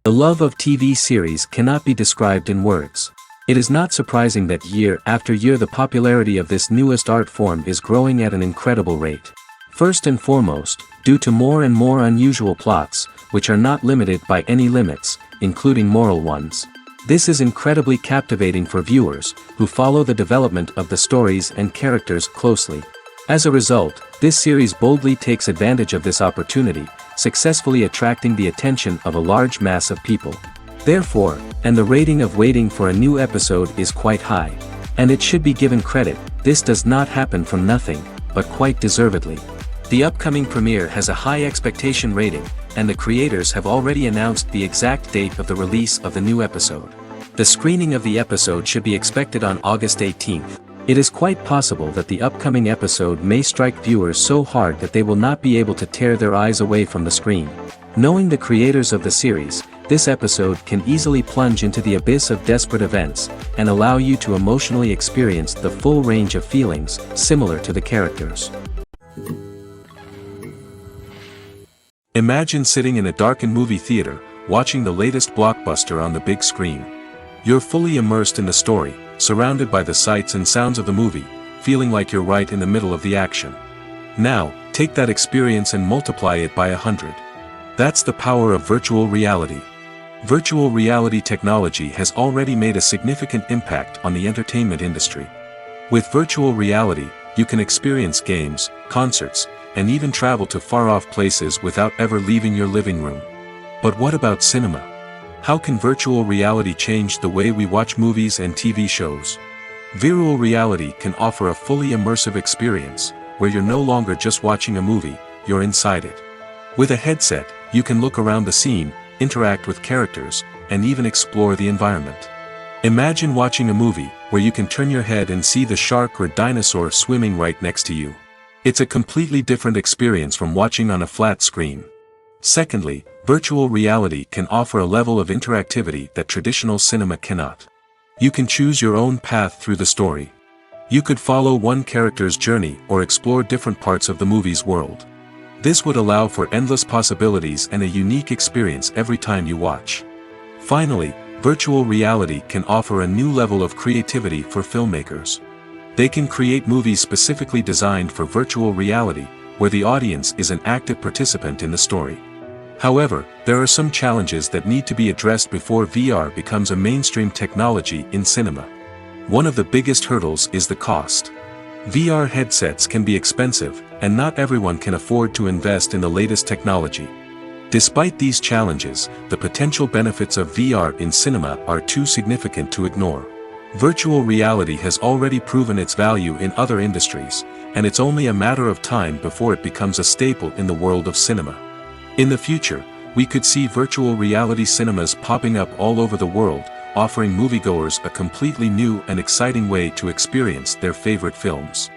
The love of TV series cannot be described in words. It is not surprising that year after year the popularity of this newest art form is growing at an incredible rate. First and foremost, due to more and more unusual plots, which are not limited by any limits, including moral ones. This is incredibly captivating for viewers, who follow the development of the stories and characters closely. As a result, this series boldly takes advantage of this opportunity, successfully attracting the attention of a large mass of people. Therefore, and the rating of waiting for a new episode is quite high. And it should be given credit, this does not happen from nothing, but quite deservedly. The upcoming premiere has a high expectation rating, and the creators have already announced the exact date of the release of the new episode. The screening of the episode should be expected on August 18th. It is quite possible that the upcoming episode may strike viewers so hard that they will not be able to tear their eyes away from the screen. Knowing the creators of the series, this episode can easily plunge into the abyss of desperate events, and allow you to emotionally experience the full range of feelings, similar to the characters. Imagine sitting in a darkened movie theater, watching the latest blockbuster on the big screen. You're fully immersed in the story, surrounded by the sights and sounds of the movie, feeling like you're right in the middle of the action. Now, take that experience and multiply it by 100. That's the power of virtual reality. Virtual reality technology has already made a significant impact on the entertainment industry. With virtual reality, you can experience games, concerts, and even travel to far-off places without ever leaving your living room. But what about cinema? How can virtual reality change the way we watch movies and TV shows? Virtual reality can offer a fully immersive experience, where you're no longer just watching a movie, you're inside it. With a headset, you can look around the scene, interact with characters, and even explore the environment. Imagine watching a movie, where you can turn your head and see the shark or dinosaur swimming right next to you. It's a completely different experience from watching on a flat screen. Secondly, virtual reality can offer a level of interactivity that traditional cinema cannot. You can choose your own path through the story. You could follow one character's journey or explore different parts of the movie's world. This would allow for endless possibilities and a unique experience every time you watch. Finally, virtual reality can offer a new level of creativity for filmmakers. They can create movies specifically designed for virtual reality, where the audience is an active participant in the story. However, there are some challenges that need to be addressed before VR becomes a mainstream technology in cinema. One of the biggest hurdles is the cost. VR headsets can be expensive, and not everyone can afford to invest in the latest technology. Despite these challenges, the potential benefits of VR in cinema are too significant to ignore. Virtual reality has already proven its value in other industries, and it's only a matter of time before it becomes a staple in the world of cinema. In the future, we could see virtual reality cinemas popping up all over the world, offering moviegoers a completely new and exciting way to experience their favorite films.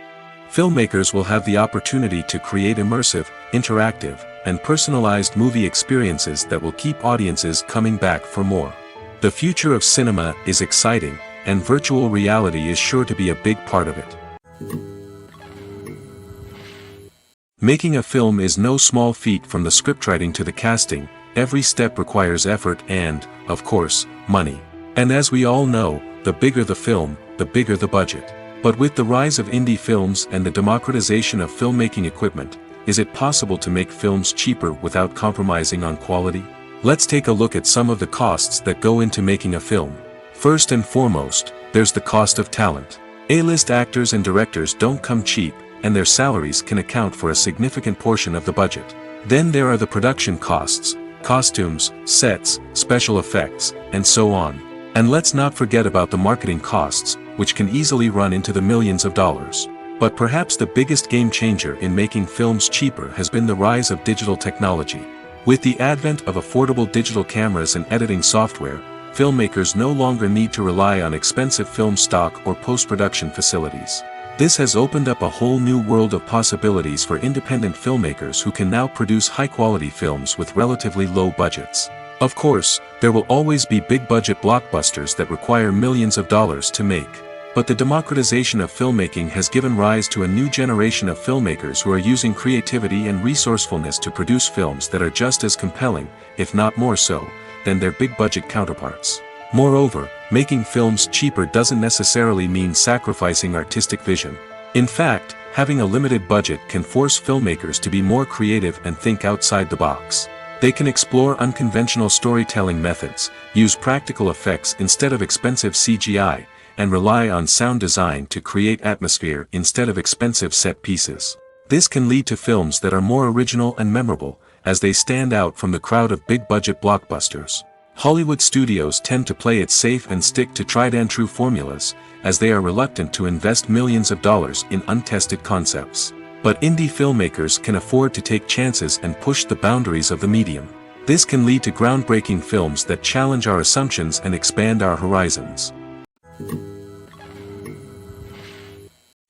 Filmmakers will have the opportunity to create immersive, interactive, and personalized movie experiences that will keep audiences coming back for more. The future of cinema is exciting, and virtual reality is sure to be a big part of it. Making a film is no small feat. From the scriptwriting to the casting, every step requires effort and, of course, money. And as we all know, the bigger the film, the bigger the budget. But with the rise of indie films and the democratization of filmmaking equipment, is it possible to make films cheaper without compromising on quality? Let's take a look at some of the costs that go into making a film. First and foremost, there's the cost of talent. A-list actors and directors don't come cheap, and their salaries can account for a significant portion of the budget. Then there are the production costs, costumes, sets, special effects, and so on. And let's not forget about the marketing costs, which can easily run into the millions of dollars. But perhaps the biggest game changer in making films cheaper has been the rise of digital technology. With the advent of affordable digital cameras and editing software, filmmakers no longer need to rely on expensive film stock or post-production facilities. This has opened up a whole new world of possibilities for independent filmmakers who can now produce high-quality films with relatively low budgets. Of course, there will always be big-budget blockbusters that require millions of dollars to make. But the democratization of filmmaking has given rise to a new generation of filmmakers who are using creativity and resourcefulness to produce films that are just as compelling, if not more so, than their big-budget counterparts. Moreover, making films cheaper doesn't necessarily mean sacrificing artistic vision. In fact, having a limited budget can force filmmakers to be more creative and think outside the box. They can explore unconventional storytelling methods, use practical effects instead of expensive CGI, and rely on sound design to create atmosphere instead of expensive set pieces. This can lead to films that are more original and memorable, as they stand out from the crowd of big-budget blockbusters. Hollywood studios tend to play it safe and stick to tried-and-true formulas, as they are reluctant to invest millions of dollars in untested concepts. But indie filmmakers can afford to take chances and push the boundaries of the medium. This can lead to groundbreaking films that challenge our assumptions and expand our horizons.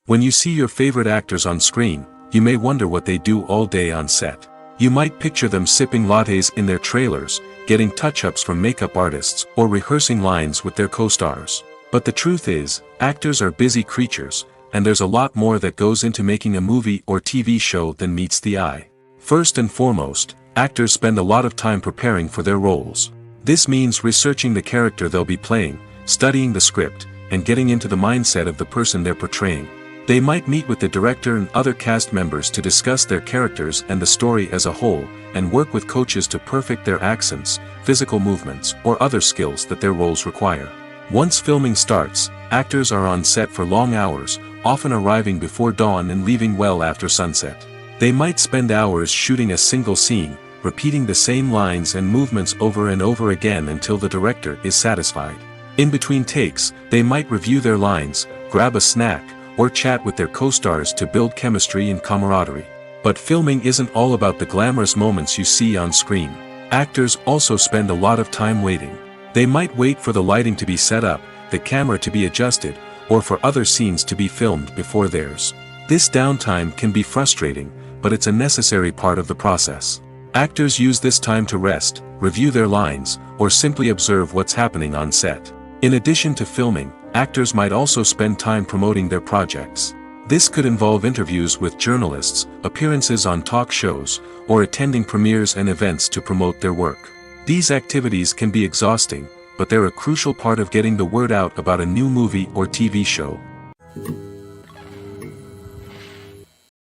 When you see your favorite actors on screen, you may wonder what they do all day on set. You might picture them sipping lattes in their trailers, getting touch-ups from makeup artists, or rehearsing lines with their co-stars. But the truth is, actors are busy creatures, and there's a lot more that goes into making a movie or TV show than meets the eye. First and foremost, actors spend a lot of time preparing for their roles. This means researching the character they'll be playing, studying the script, and getting into the mindset of the person they're portraying. They might meet with the director and other cast members to discuss their characters and the story as a whole, and work with coaches to perfect their accents, physical movements, or other skills that their roles require. Once filming starts, actors are on set for long hours, often arriving before dawn and leaving well after sunset. They might spend hours shooting a single scene, repeating the same lines and movements over and over again until the director is satisfied. In between takes, they might review their lines, grab a snack, or chat with their co-stars to build chemistry and camaraderie. But filming isn't all about the glamorous moments you see on screen. Actors also spend a lot of time waiting. They might wait for the lighting to be set up, the camera to be adjusted, or for other scenes to be filmed before theirs. This downtime can be frustrating, but it's a necessary part of the process. Actors use this time to rest, review their lines, or simply observe what's happening on set. In addition to filming, actors might also spend time promoting their projects. This could involve interviews with journalists, appearances on talk shows, or attending premieres and events to promote their work. These activities can be exhausting, but they're a crucial part of getting the word out about a new movie or TV show.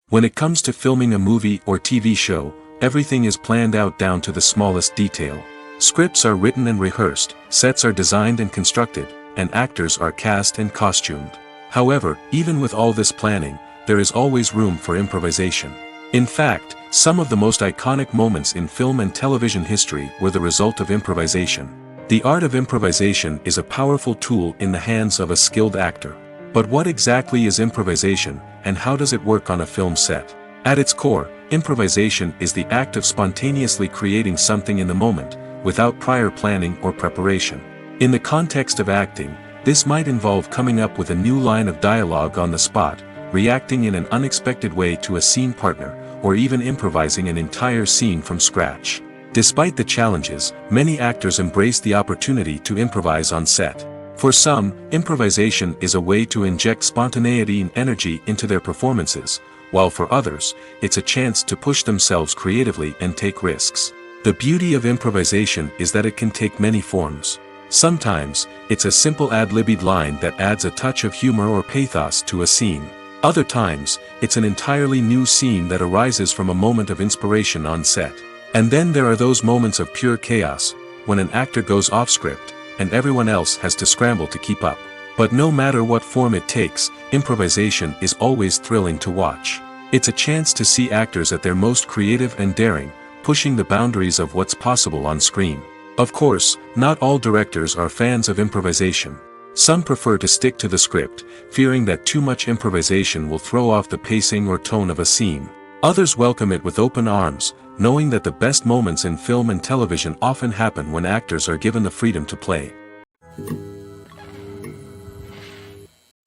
When it comes to filming a movie or TV show, everything is planned out down to the smallest detail. Scripts are written and rehearsed, sets are designed and constructed, and actors are cast and costumed. However, even with all this planning, there is always room for improvisation. In fact, some of the most iconic moments in film and television history were the result of improvisation. The art of improvisation is a powerful tool in the hands of a skilled actor. But what exactly is improvisation, and how does it work on a film set? At its core, improvisation is the act of spontaneously creating something in the moment, without prior planning or preparation. In the context of acting, this might involve coming up with a new line of dialogue on the spot, reacting in an unexpected way to a scene partner, or even improvising an entire scene from scratch. Despite the challenges, many actors embrace the opportunity to improvise on set. For some, improvisation is a way to inject spontaneity and energy into their performances, while for others, it's a chance to push themselves creatively and take risks. The beauty of improvisation is that it can take many forms. Sometimes, it's a simple ad-libbed line that adds a touch of humor or pathos to a scene. Other times, it's an entirely new scene that arises from a moment of inspiration on set. And then there are those moments of pure chaos, when an actor goes off script, and everyone else has to scramble to keep up. But no matter what form it takes, improvisation is always thrilling to watch. It's a chance to see actors at their most creative and daring, pushing the boundaries of what's possible on screen. Of course, not all directors are fans of improvisation. Some prefer to stick to the script, fearing that too much improvisation will throw off the pacing or tone of a scene. Others welcome it with open arms, knowing that the best moments in film and television often happen when actors are given the freedom to play.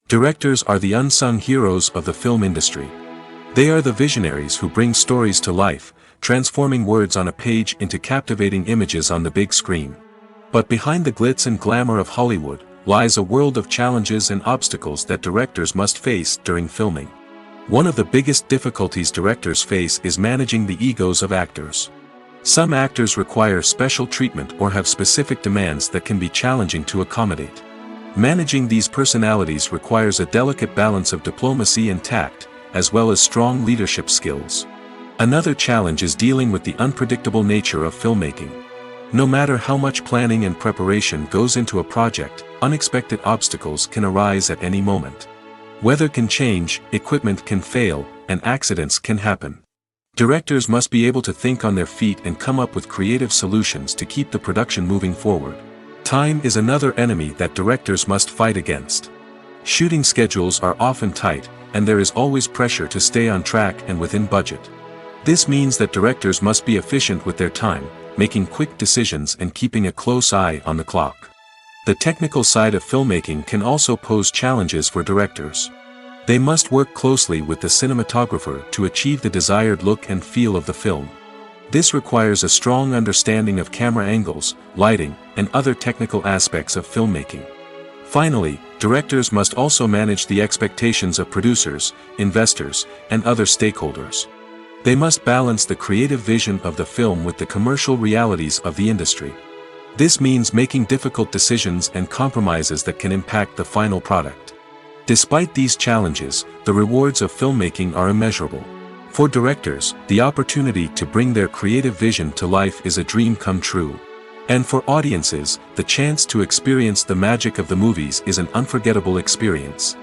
Directors are the unsung heroes of the film industry. They are the visionaries who bring stories to life, transforming words on a page into captivating images on the big screen. But behind the glitz and glamour of Hollywood, lies a world of challenges and obstacles that directors must face during filming. One of the biggest difficulties directors face is managing the egos of actors. Some actors require special treatment or have specific demands that can be challenging to accommodate. Managing these personalities requires a delicate balance of diplomacy and tact, as well as strong leadership skills. Another challenge is dealing with the unpredictable nature of filmmaking. No matter how much planning and preparation goes into a project, unexpected obstacles can arise at any moment. Weather can change, equipment can fail, and accidents can happen. Directors must be able to think on their feet and come up with creative solutions to keep the production moving forward. Time is another enemy that directors must fight against. Shooting schedules are often tight, and there is always pressure to stay on track and within budget. This means that directors must be efficient with their time, making quick decisions and keeping a close eye on the clock. The technical side of filmmaking can also pose challenges for directors. They must work closely with the cinematographer to achieve the desired look and feel of the film. This requires a strong understanding of camera angles, lighting, and other technical aspects of filmmaking. Finally, directors must also manage the expectations of producers, investors, and other stakeholders. They must balance the creative vision of the film with the commercial realities of the industry. This means making difficult decisions and compromises that can impact the final product. Despite these challenges, the rewards of filmmaking are immeasurable. For directors, the opportunity to bring their creative vision to life is a dream come true. And for audiences, the chance to experience the magic of the movies is an unforgettable experience.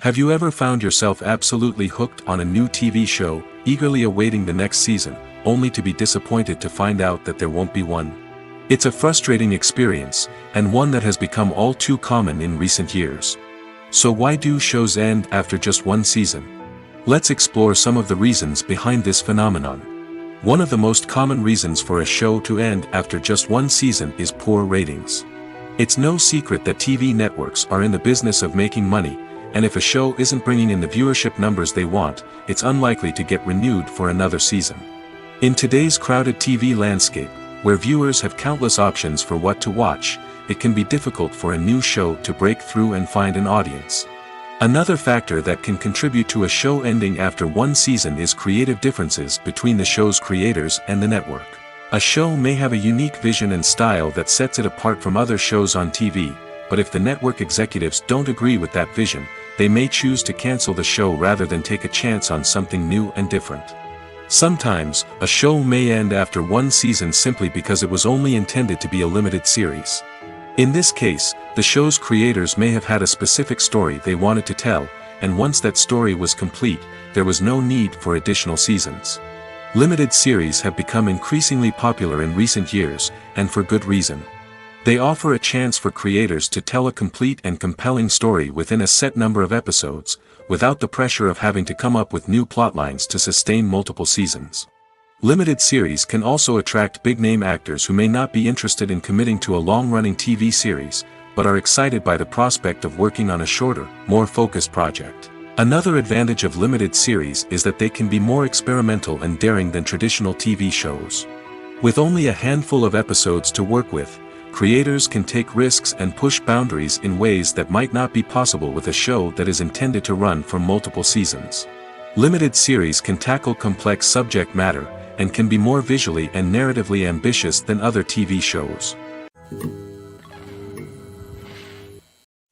Have you ever found yourself absolutely hooked on a new TV show, eagerly awaiting the next season, only to be disappointed to find out that there won't be one? It's a frustrating experience, and one that has become all too common in recent years. So why do shows end after just one season? Let's explore some of the reasons behind this phenomenon. One of the most common reasons for a show to end after just one season is poor ratings. It's no secret that TV networks are in the business of making money, and if a show isn't bringing in the viewership numbers they want, it's unlikely to get renewed for another season. In today's crowded TV landscape, where viewers have countless options for what to watch, it can be difficult for a new show to break through and find an audience. Another factor that can contribute to a show ending after one season is creative differences between the show's creators and the network. A show may have a unique vision and style that sets it apart from other shows on TV, but if the network executives don't agree with that vision, they may choose to cancel the show rather than take a chance on something new and different. Sometimes, a show may end after one season simply because it was only intended to be a limited series. In this case, the show's creators may have had a specific story they wanted to tell, and once that story was complete, there was no need for additional seasons. Limited series have become increasingly popular in recent years, and for good reason. They offer a chance for creators to tell a complete and compelling story within a set number of episodes, without the pressure of having to come up with new plotlines to sustain multiple seasons. Limited series can also attract big-name actors who may not be interested in committing to a long-running TV series, but are excited by the prospect of working on a shorter, more focused project. Another advantage of limited series is that they can be more experimental and daring than traditional TV shows. With only a handful of episodes to work with, creators can take risks and push boundaries in ways that might not be possible with a show that is intended to run for multiple seasons. Limited series can tackle complex subject matter, and can be more visually and narratively ambitious than other TV shows.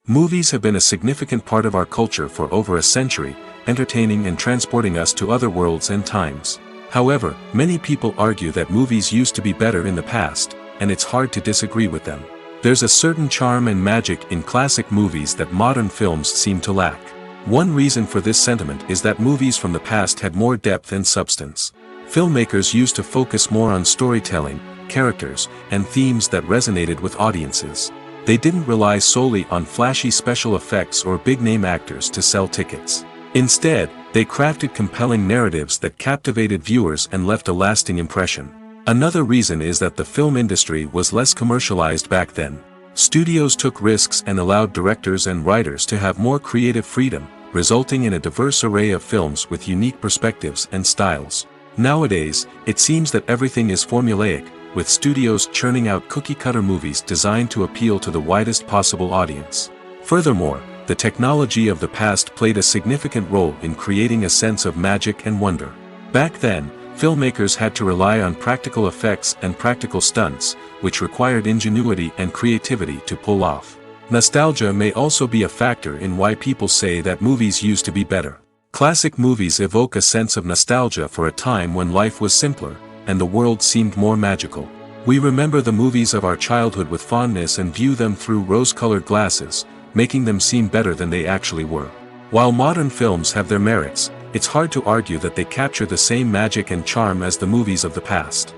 Movies have been a significant part of our culture for over a century, entertaining and transporting us to other worlds and times. However, many people argue that movies used to be better in the past, and it's hard to disagree with them. There's a certain charm and magic in classic movies that modern films seem to lack. One reason for this sentiment is that movies from the past had more depth and substance. Filmmakers used to focus more on storytelling, characters, and themes that resonated with audiences. They didn't rely solely on flashy special effects or big-name actors to sell tickets. Instead, they crafted compelling narratives that captivated viewers and left a lasting impression. Another reason is that the film industry was less commercialized back then. Studios took risks and allowed directors and writers to have more creative freedom, resulting in a diverse array of films with unique perspectives and styles. Nowadays, it seems that everything is formulaic, with studios churning out cookie-cutter movies designed to appeal to the widest possible audience. Furthermore, the technology of the past played a significant role in creating a sense of magic and wonder. Back then, filmmakers had to rely on practical effects and practical stunts, which required ingenuity and creativity to pull off. Nostalgia may also be a factor in why people say that movies used to be better. Classic movies evoke a sense of nostalgia for a time when life was simpler, and the world seemed more magical. We remember the movies of our childhood with fondness and view them through rose-colored glasses, making them seem better than they actually were. While modern films have their merits, it's hard to argue that they capture the same magic and charm as the movies of the past.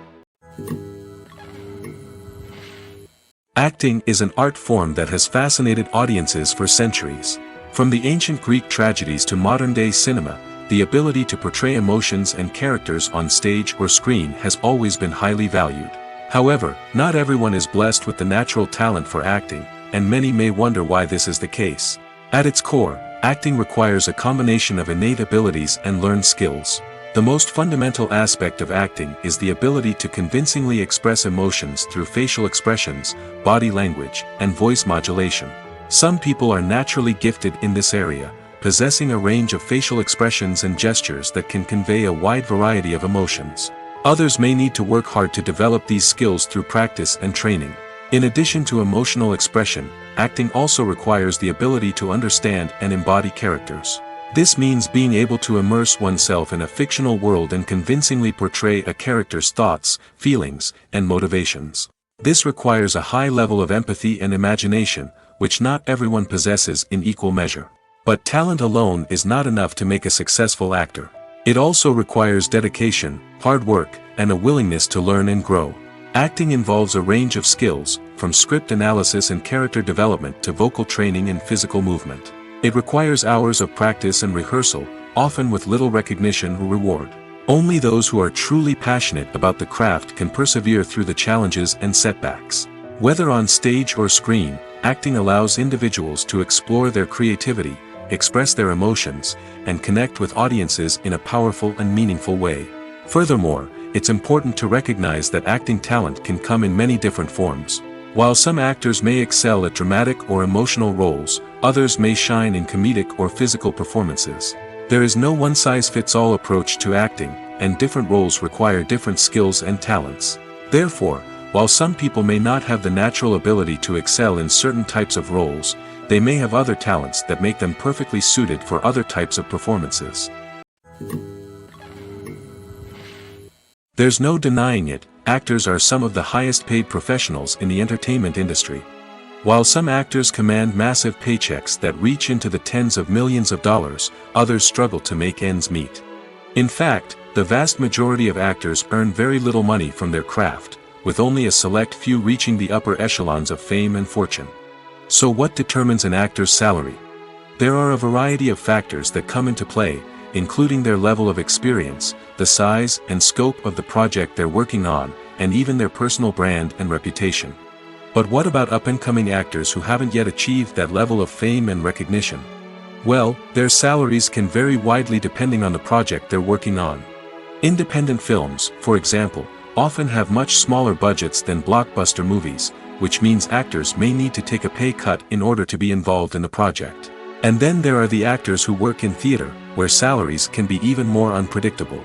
Acting is an art form that has fascinated audiences for centuries. From the ancient Greek tragedies to modern-day cinema, the ability to portray emotions and characters on stage or screen has always been highly valued. However, not everyone is blessed with the natural talent for acting, and many may wonder why this is the case. At its core, acting requires a combination of innate abilities and learned skills. The most fundamental aspect of acting is the ability to convincingly express emotions through facial expressions, body language, and voice modulation. Some people are naturally gifted in this area, possessing a range of facial expressions and gestures that can convey a wide variety of emotions. Others may need to work hard to develop these skills through practice and training. In addition to emotional expression, acting also requires the ability to understand and embody characters. This means being able to immerse oneself in a fictional world and convincingly portray a character's thoughts, feelings, and motivations. This requires a high level of empathy and imagination, which not everyone possesses in equal measure. But talent alone is not enough to make a successful actor. It also requires dedication, hard work, and a willingness to learn and grow. Acting involves a range of skills, from script analysis and character development to vocal training and physical movement. It requires hours of practice and rehearsal, often with little recognition or reward. Only those who are truly passionate about the craft can persevere through the challenges and setbacks. Whether on stage or screen, acting allows individuals to explore their creativity, express their emotions, and connect with audiences in a powerful and meaningful way. Furthermore, it's important to recognize that acting talent can come in many different forms. While some actors may excel at dramatic or emotional roles, others may shine in comedic or physical performances. There is no one-size-fits-all approach to acting, and different roles require different skills and talents. Therefore, while some people may not have the natural ability to excel in certain types of roles, they may have other talents that make them perfectly suited for other types of performances. There's no denying it, actors are some of the highest paid professionals in the entertainment industry. While some actors command massive paychecks that reach into the tens of millions of dollars, others struggle to make ends meet. In fact, the vast majority of actors earn very little money from their craft, with only a select few reaching the upper echelons of fame and fortune. So what determines an actor's salary? There are a variety of factors that come into play, including their level of experience, the size and scope of the project they're working on, and even their personal brand and reputation. But what about up-and-coming actors who haven't yet achieved that level of fame and recognition? Well, their salaries can vary widely depending on the project they're working on. Independent films, for example, often have much smaller budgets than blockbuster movies, which means actors may need to take a pay cut in order to be involved in the project. And then there are the actors who work in theater, where salaries can be even more unpredictable.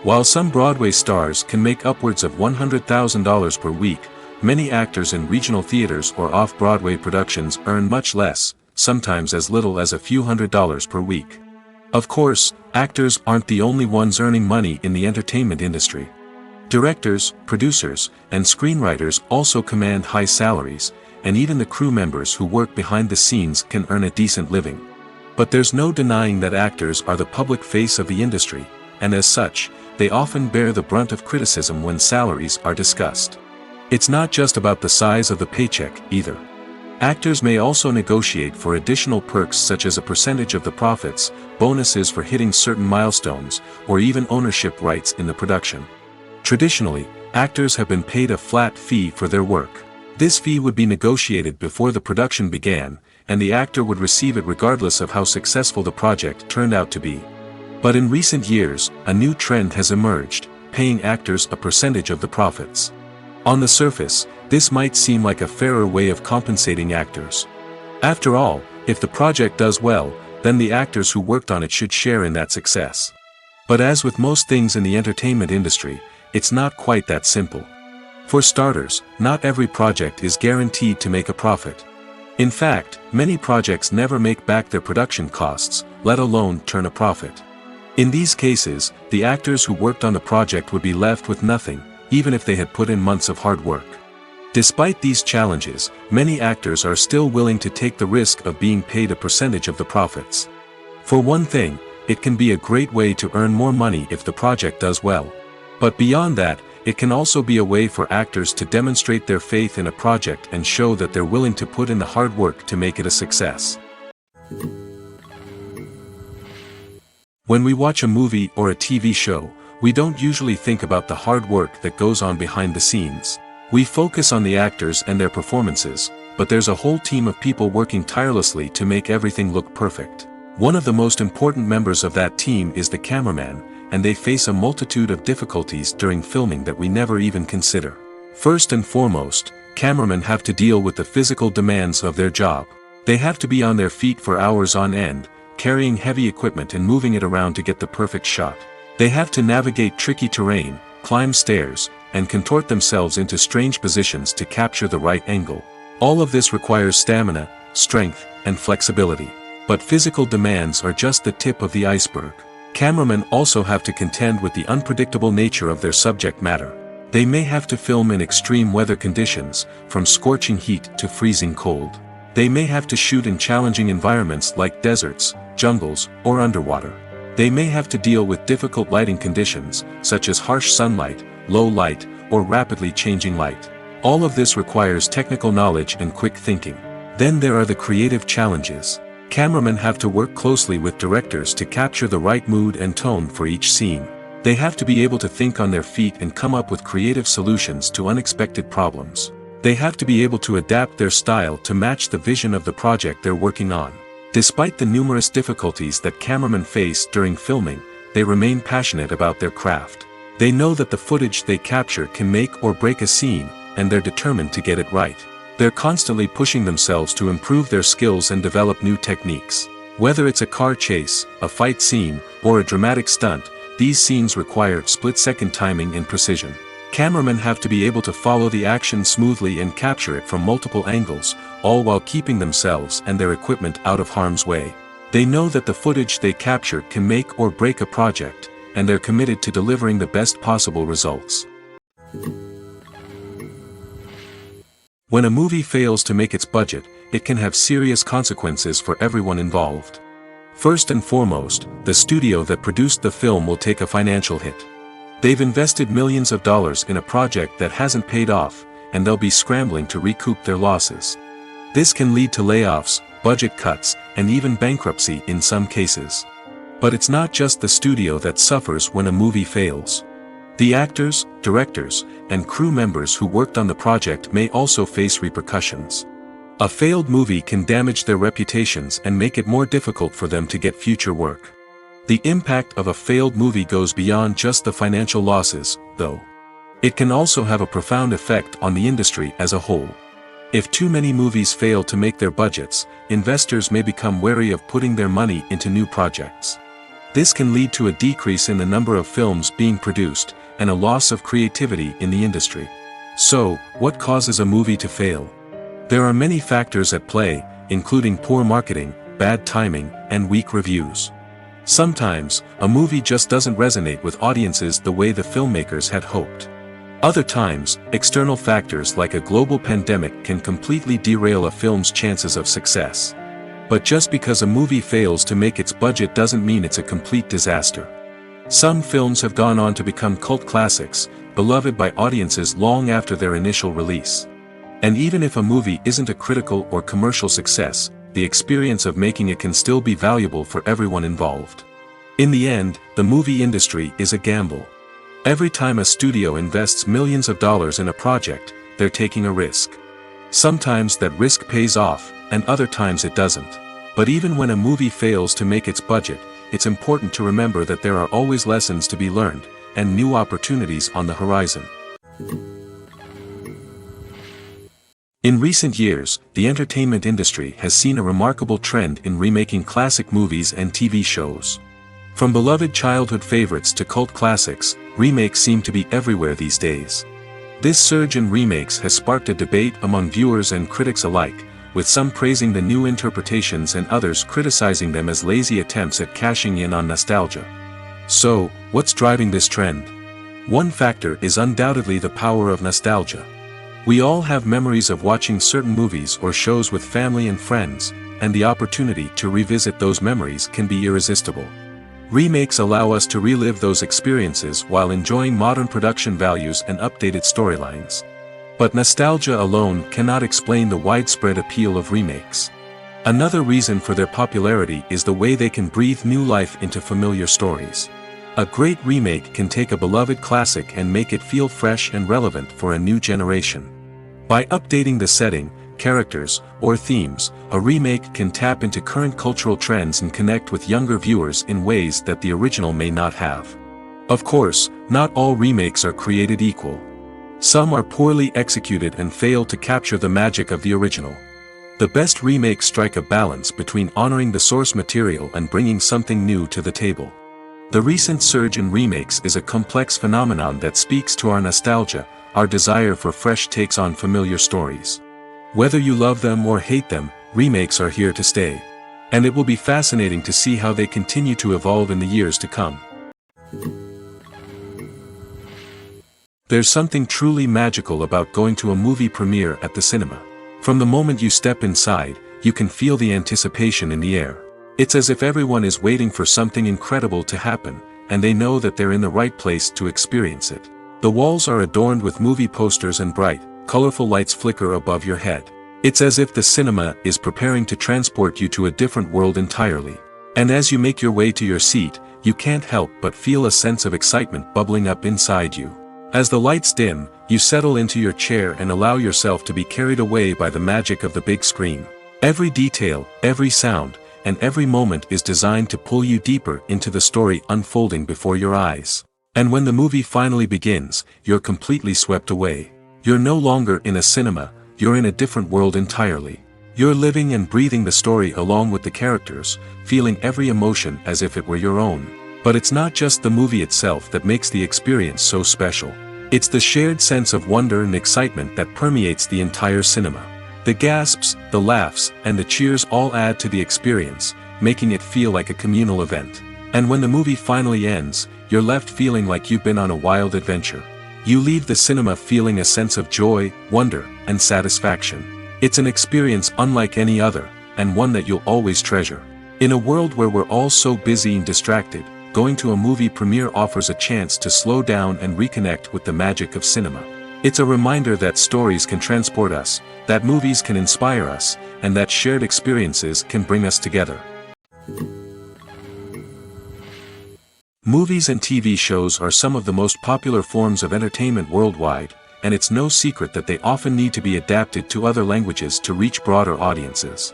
While some Broadway stars can make upwards of $100,000 per week, many actors in regional theaters or off-Broadway productions earn much less, sometimes as little as a few $100s per week. Of course, actors aren't the only ones earning money in the entertainment industry. Directors, producers, and screenwriters also command high salaries, and even the crew members who work behind the scenes can earn a decent living. But there's no denying that actors are the public face of the industry, and as such, they often bear the brunt of criticism when salaries are discussed. It's not just about the size of the paycheck, either. Actors may also negotiate for additional perks such as a percentage of the profits, bonuses for hitting certain milestones, or even ownership rights in the production. Traditionally, actors have been paid a flat fee for their work. This fee would be negotiated before the production began, and the actor would receive it regardless of how successful the project turned out to be. But in recent years, a new trend has emerged, paying actors a percentage of the profits. On the surface, this might seem like a fairer way of compensating actors. After all, if the project does well, then the actors who worked on it should share in that success. But as with most things in the entertainment industry, it's not quite that simple. For starters, not every project is guaranteed to make a profit. In fact, many projects never make back their production costs, let alone turn a profit. In these cases, the actors who worked on the project would be left with nothing, even if they had put in months of hard work. Despite these challenges, many actors are still willing to take the risk of being paid a percentage of the profits. For one thing, it can be a great way to earn more money if the project does well. But beyond that, it can also be a way for actors to demonstrate their faith in a project and show that they're willing to put in the hard work to make it a success. When we watch a movie or a TV show, we don't usually think about the hard work that goes on behind the scenes. We focus on the actors and their performances, but there's a whole team of people working tirelessly to make everything look perfect. One of the most important members of that team is the cameraman, and they face a multitude of difficulties during filming that we never even consider. First and foremost, cameramen have to deal with the physical demands of their job. They have to be on their feet for hours on end, carrying heavy equipment and moving it around to get the perfect shot. They have to navigate tricky terrain, climb stairs, and contort themselves into strange positions to capture the right angle. All of this requires stamina, strength, and flexibility. But physical demands are just the tip of the iceberg. Cameramen also have to contend with the unpredictable nature of their subject matter. They may have to film in extreme weather conditions, from scorching heat to freezing cold. They may have to shoot in challenging environments like deserts, jungles, or underwater. They may have to deal with difficult lighting conditions, such as harsh sunlight, low light, or rapidly changing light. All of this requires technical knowledge and quick thinking. Then there are the creative challenges. Cameramen have to work closely with directors to capture the right mood and tone for each scene. They have to be able to think on their feet and come up with creative solutions to unexpected problems. They have to be able to adapt their style to match the vision of the project they're working on. Despite the numerous difficulties that cameramen face during filming, they remain passionate about their craft. They know that the footage they capture can make or break a scene, and they're determined to get it right. They're constantly pushing themselves to improve their skills and develop new techniques. Whether it's a car chase, a fight scene, or a dramatic stunt, these scenes require split-second timing and precision. Cameramen have to be able to follow the action smoothly and capture it from multiple angles, all while keeping themselves and their equipment out of harm's way. They know that the footage they capture can make or break a project, and they're committed to delivering the best possible results. When a movie fails to make its budget, it can have serious consequences for everyone involved. First and foremost, the studio that produced the film will take a financial hit. They've invested millions of dollars in a project that hasn't paid off, and they'll be scrambling to recoup their losses. This can lead to layoffs, budget cuts, and even bankruptcy in some cases. But it's not just the studio that suffers when a movie fails. The actors, directors, and crew members who worked on the project may also face repercussions. A failed movie can damage their reputations and make it more difficult for them to get future work. The impact of a failed movie goes beyond just the financial losses, though. It can also have a profound effect on the industry as a whole. If too many movies fail to make their budgets, investors may become wary of putting their money into new projects. This can lead to a decrease in the number of films being produced, and a loss of creativity in the industry. So, what causes a movie to fail? There are many factors at play, including poor marketing, bad timing, and weak reviews. Sometimes, a movie just doesn't resonate with audiences the way the filmmakers had hoped. Other times, external factors like a global pandemic can completely derail a film's chances of success. But just because a movie fails to make its budget doesn't mean it's a complete disaster. Some films have gone on to become cult classics, beloved by audiences long after their initial release. And even if a movie isn't a critical or commercial success, the experience of making it can still be valuable for everyone involved. In the end, the movie industry is a gamble. Every time a studio invests millions of dollars in a project, they're taking a risk. Sometimes that risk pays off, and other times it doesn't. But even when a movie fails to make its budget, it's important to remember that there are always lessons to be learned, and new opportunities on the horizon. In recent years, the entertainment industry has seen a remarkable trend in remaking classic movies and TV shows. From beloved childhood favorites to cult classics, remakes seem to be everywhere these days. This surge in remakes has sparked a debate among viewers and critics alike, with some praising the new interpretations and others criticizing them as lazy attempts at cashing in on nostalgia. So, what's driving this trend? One factor is undoubtedly the power of nostalgia. We all have memories of watching certain movies or shows with family and friends, and the opportunity to revisit those memories can be irresistible. Remakes allow us to relive those experiences while enjoying modern production values and updated storylines. But nostalgia alone cannot explain the widespread appeal of remakes. Another reason for their popularity is the way they can breathe new life into familiar stories. A great remake can take a beloved classic and make it feel fresh and relevant for a new generation. By updating the setting, characters, or themes, a remake can tap into current cultural trends and connect with younger viewers in ways that the original may not have. Of course, not all remakes are created equal. Some are poorly executed and fail to capture the magic of the original. The best remakes strike a balance between honoring the source material and bringing something new to the table. The recent surge in remakes is a complex phenomenon that speaks to our nostalgia, our desire for fresh takes on familiar stories. Whether you love them or hate them, remakes are here to stay. And it will be fascinating to see how they continue to evolve in the years to come. There's something truly magical about going to a movie premiere at the cinema. From the moment you step inside, you can feel the anticipation in the air. It's as if everyone is waiting for something incredible to happen, and they know that they're in the right place to experience it. The walls are adorned with movie posters and bright, colorful lights flicker above your head. It's as if the cinema is preparing to transport you to a different world entirely. And as you make your way to your seat, you can't help but feel a sense of excitement bubbling up inside you. As the lights dim, you settle into your chair and allow yourself to be carried away by the magic of the big screen. Every detail, every sound, and every moment is designed to pull you deeper into the story unfolding before your eyes. And when the movie finally begins, you're completely swept away. You're no longer in a cinema, you're in a different world entirely. You're living and breathing the story along with the characters, feeling every emotion as if it were your own. But it's not just the movie itself that makes the experience so special. It's the shared sense of wonder and excitement that permeates the entire cinema. The gasps, the laughs, and the cheers all add to the experience, making it feel like a communal event. And when the movie finally ends, you're left feeling like you've been on a wild adventure. You leave the cinema feeling a sense of joy, wonder, and satisfaction. It's an experience unlike any other, and one that you'll always treasure. In a world where we're all so busy and distracted, going to a movie premiere offers a chance to slow down and reconnect with the magic of cinema. It's a reminder that stories can transport us, that movies can inspire us, and that shared experiences can bring us together. Movies and TV shows are some of the most popular forms of entertainment worldwide, and it's no secret that they often need to be adapted to other languages to reach broader audiences.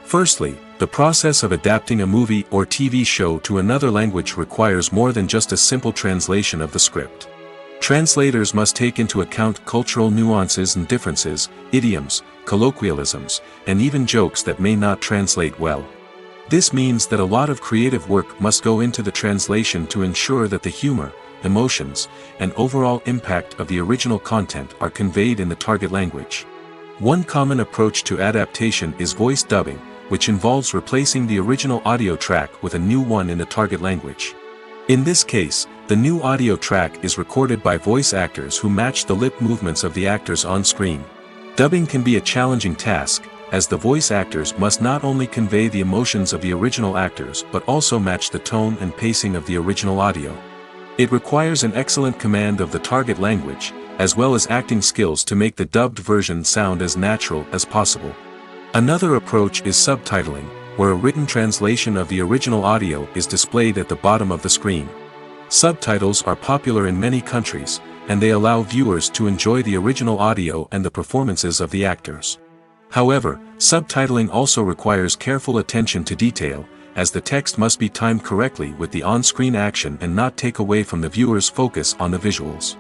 Firstly, the process of adapting a movie or TV show to another language requires more than just a simple translation of the script. Translators must take into account cultural nuances and differences, idioms, colloquialisms, and even jokes that may not translate well. This means that a lot of creative work must go into the translation to ensure that the humor, emotions, and overall impact of the original content are conveyed in the target language. One common approach to adaptation is voice dubbing, which involves replacing the original audio track with a new one in the target language. In this case, the new audio track is recorded by voice actors who match the lip movements of the actors on screen. Dubbing can be a challenging task, as the voice actors must not only convey the emotions of the original actors but also match the tone and pacing of the original audio. It requires an excellent command of the target language, as well as acting skills to make the dubbed version sound as natural as possible. Another approach is subtitling, where a written translation of the original audio is displayed at the bottom of the screen. Subtitles are popular in many countries, and they allow viewers to enjoy the original audio and the performances of the actors. However, subtitling also requires careful attention to detail, as the text must be timed correctly with the on-screen action and not take away from the viewer's focus on the visuals.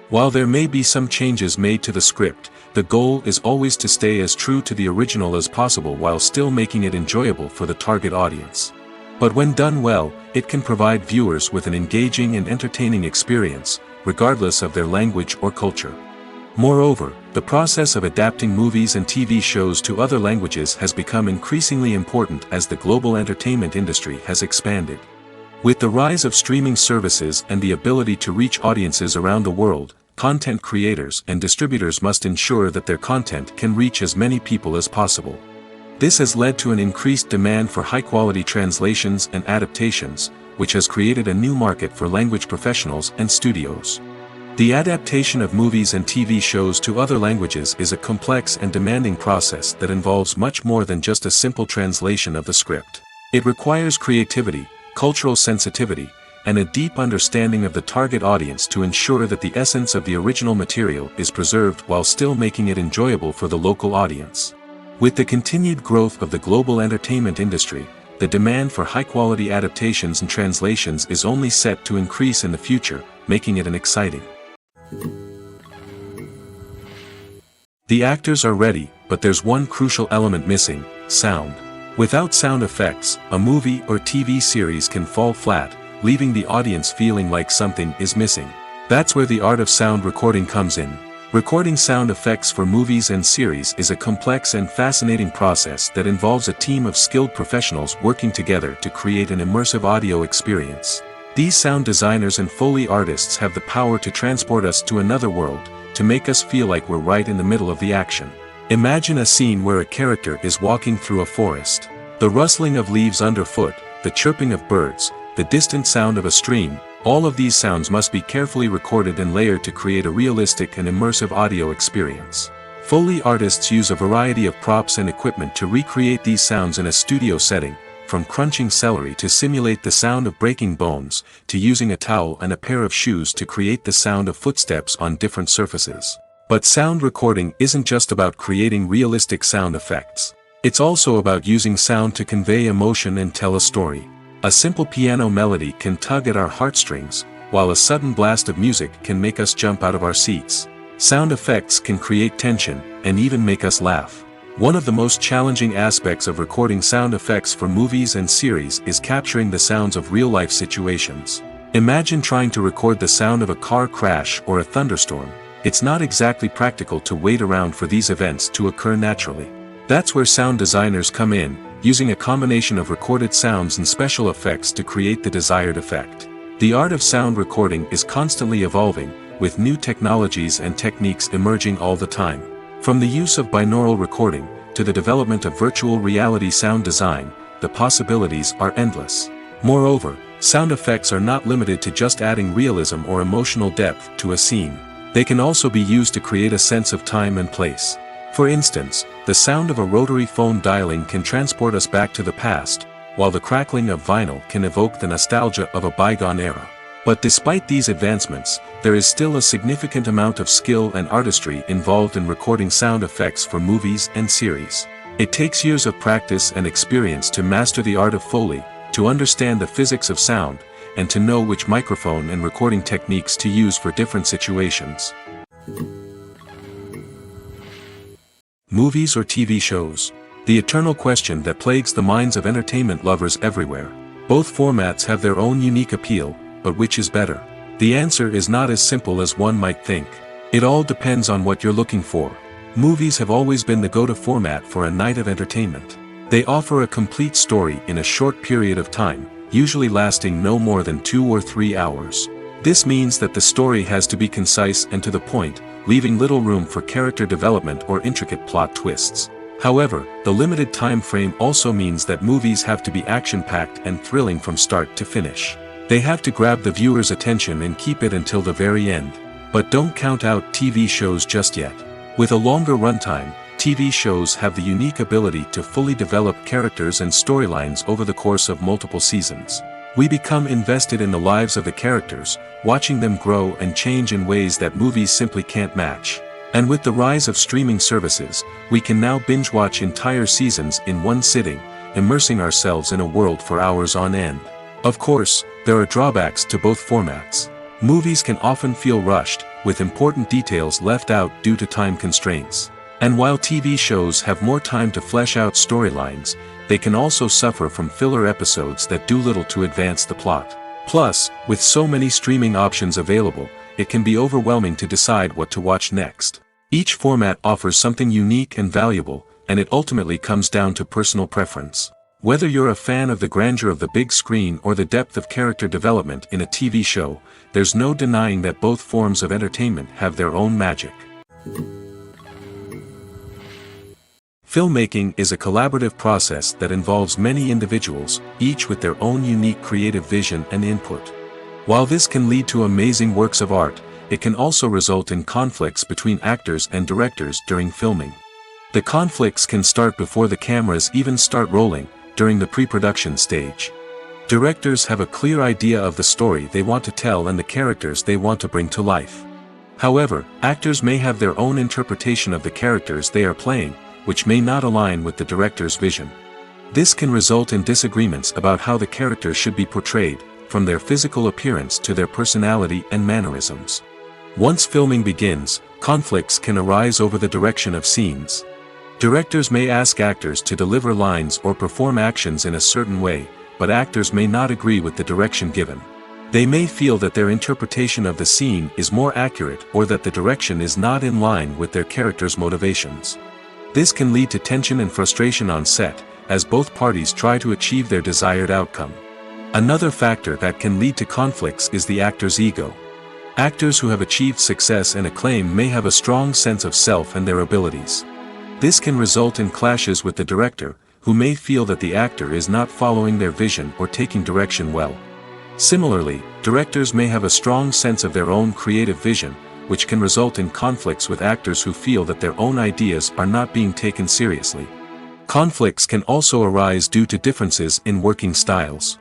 While there may be some changes made to the script, the goal is always to stay as true to the original as possible while still making it enjoyable for the target audience. But when done well, it can provide viewers with an engaging and entertaining experience, regardless of their language or culture. Moreover, the process of adapting movies and TV shows to other languages has become increasingly important as the global entertainment industry has expanded. With the rise of streaming services and the ability to reach audiences around the world, content creators and distributors must ensure that their content can reach as many people as possible. This has led to an increased demand for high-quality translations and adaptations, which has created a new market for language professionals and studios. The adaptation of movies and TV shows to other languages is a complex and demanding process that involves much more than just a simple translation of the script. It requires creativity, cultural sensitivity, and a deep understanding of the target audience to ensure that the essence of the original material is preserved while still making it enjoyable for the local audience. With the continued growth of the global entertainment industry, the demand for high-quality adaptations and translations is only set to increase in the future, making it an exciting. The actors are ready, but there's one crucial element missing: sound. Without sound effects, a movie or TV series can fall flat, leaving the audience feeling like something is missing. That's where the art of sound recording comes in. Recording sound effects for movies and series is a complex and fascinating process that involves a team of skilled professionals working together to create an immersive audio experience. These sound designers and Foley artists have the power to transport us to another world, to make us feel like we're right in the middle of the action. Imagine a scene where a character is walking through a forest. The rustling of leaves underfoot, the chirping of birds, the distant sound of a stream, all of these sounds must be carefully recorded and layered to create a realistic and immersive audio experience. Foley artists use a variety of props and equipment to recreate these sounds in a studio setting, from crunching celery to simulate the sound of breaking bones, to using a towel and a pair of shoes to create the sound of footsteps on different surfaces. But sound recording isn't just about creating realistic sound effects. It's also about using sound to convey emotion and tell a story. A simple piano melody can tug at our heartstrings, while a sudden blast of music can make us jump out of our seats. Sound effects can create tension, and even make us laugh. One of the most challenging aspects of recording sound effects for movies and series is capturing the sounds of real-life situations. Imagine trying to record the sound of a car crash or a thunderstorm. It's not exactly practical to wait around for these events to occur naturally. That's where sound designers come in, using a combination of recorded sounds and special effects to create the desired effect. The art of sound recording is constantly evolving, with new technologies and techniques emerging all the time. From the use of binaural recording, to the development of virtual reality sound design, the possibilities are endless. Moreover, sound effects are not limited to just adding realism or emotional depth to a scene. They can also be used to create a sense of time and place. For instance, the sound of a rotary phone dialing can transport us back to the past, while the crackling of vinyl can evoke the nostalgia of a bygone era. But despite these advancements, there is still a significant amount of skill and artistry involved in recording sound effects for movies and series. It takes years of practice and experience to master the art of Foley, to understand the physics of sound, and to know which microphone and recording techniques to use for different situations. Movies or TV shows? The eternal question that plagues the minds of entertainment lovers everywhere. Both formats have their own unique appeal, but which is better? The answer is not as simple as one might think. It all depends on what you're looking for. Movies have always been the go-to format for a night of entertainment. They offer a complete story in a short period of time, usually lasting no more than 2 or 3 hours. This means that the story has to be concise and to the point, leaving little room for character development or intricate plot twists. However, the limited time frame also means that movies have to be action-packed and thrilling from start to finish. They have to grab the viewer's attention and keep it until the very end. But don't count out TV shows just yet. With a longer runtime, TV shows have the unique ability to fully develop characters and storylines over the course of multiple seasons. We become invested in the lives of the characters, watching them grow and change in ways that movies simply can't match. And with the rise of streaming services, we can now binge-watch entire seasons in one sitting, immersing ourselves in a world for hours on end. Of course, there are drawbacks to both formats. Movies can often feel rushed, with important details left out due to time constraints. And while TV shows have more time to flesh out storylines, they can also suffer from filler episodes that do little to advance the plot. Plus, with so many streaming options available, it can be overwhelming to decide what to watch next. Each format offers something unique and valuable, and it ultimately comes down to personal preference. Whether you're a fan of the grandeur of the big screen or the depth of character development in a TV show, there's no denying that both forms of entertainment have their own magic. Filmmaking is a collaborative process that involves many individuals, each with their own unique creative vision and input. While this can lead to amazing works of art, it can also result in conflicts between actors and directors during filming. The conflicts can start before the cameras even start rolling, during the pre-production stage. Directors have a clear idea of the story they want to tell and the characters they want to bring to life. However, actors may have their own interpretation of the characters they are playing, which may not align with the director's vision. This can result in disagreements about how the characters should be portrayed, from their physical appearance to their personality and mannerisms. Once filming begins, conflicts can arise over the direction of scenes. Directors may ask actors to deliver lines or perform actions in a certain way, but actors may not agree with the direction given. They may feel that their interpretation of the scene is more accurate or that the direction is not in line with their character's motivations. This can lead to tension and frustration on set, as both parties try to achieve their desired outcome. Another factor that can lead to conflicts is the actor's ego. Actors who have achieved success and acclaim may have a strong sense of self and their abilities. This can result in clashes with the director, who may feel that the actor is not following their vision or taking direction well. Similarly, directors may have a strong sense of their own creative vision, which can result in conflicts with actors who feel that their own ideas are not being taken seriously. Conflicts can also arise due to differences in working styles.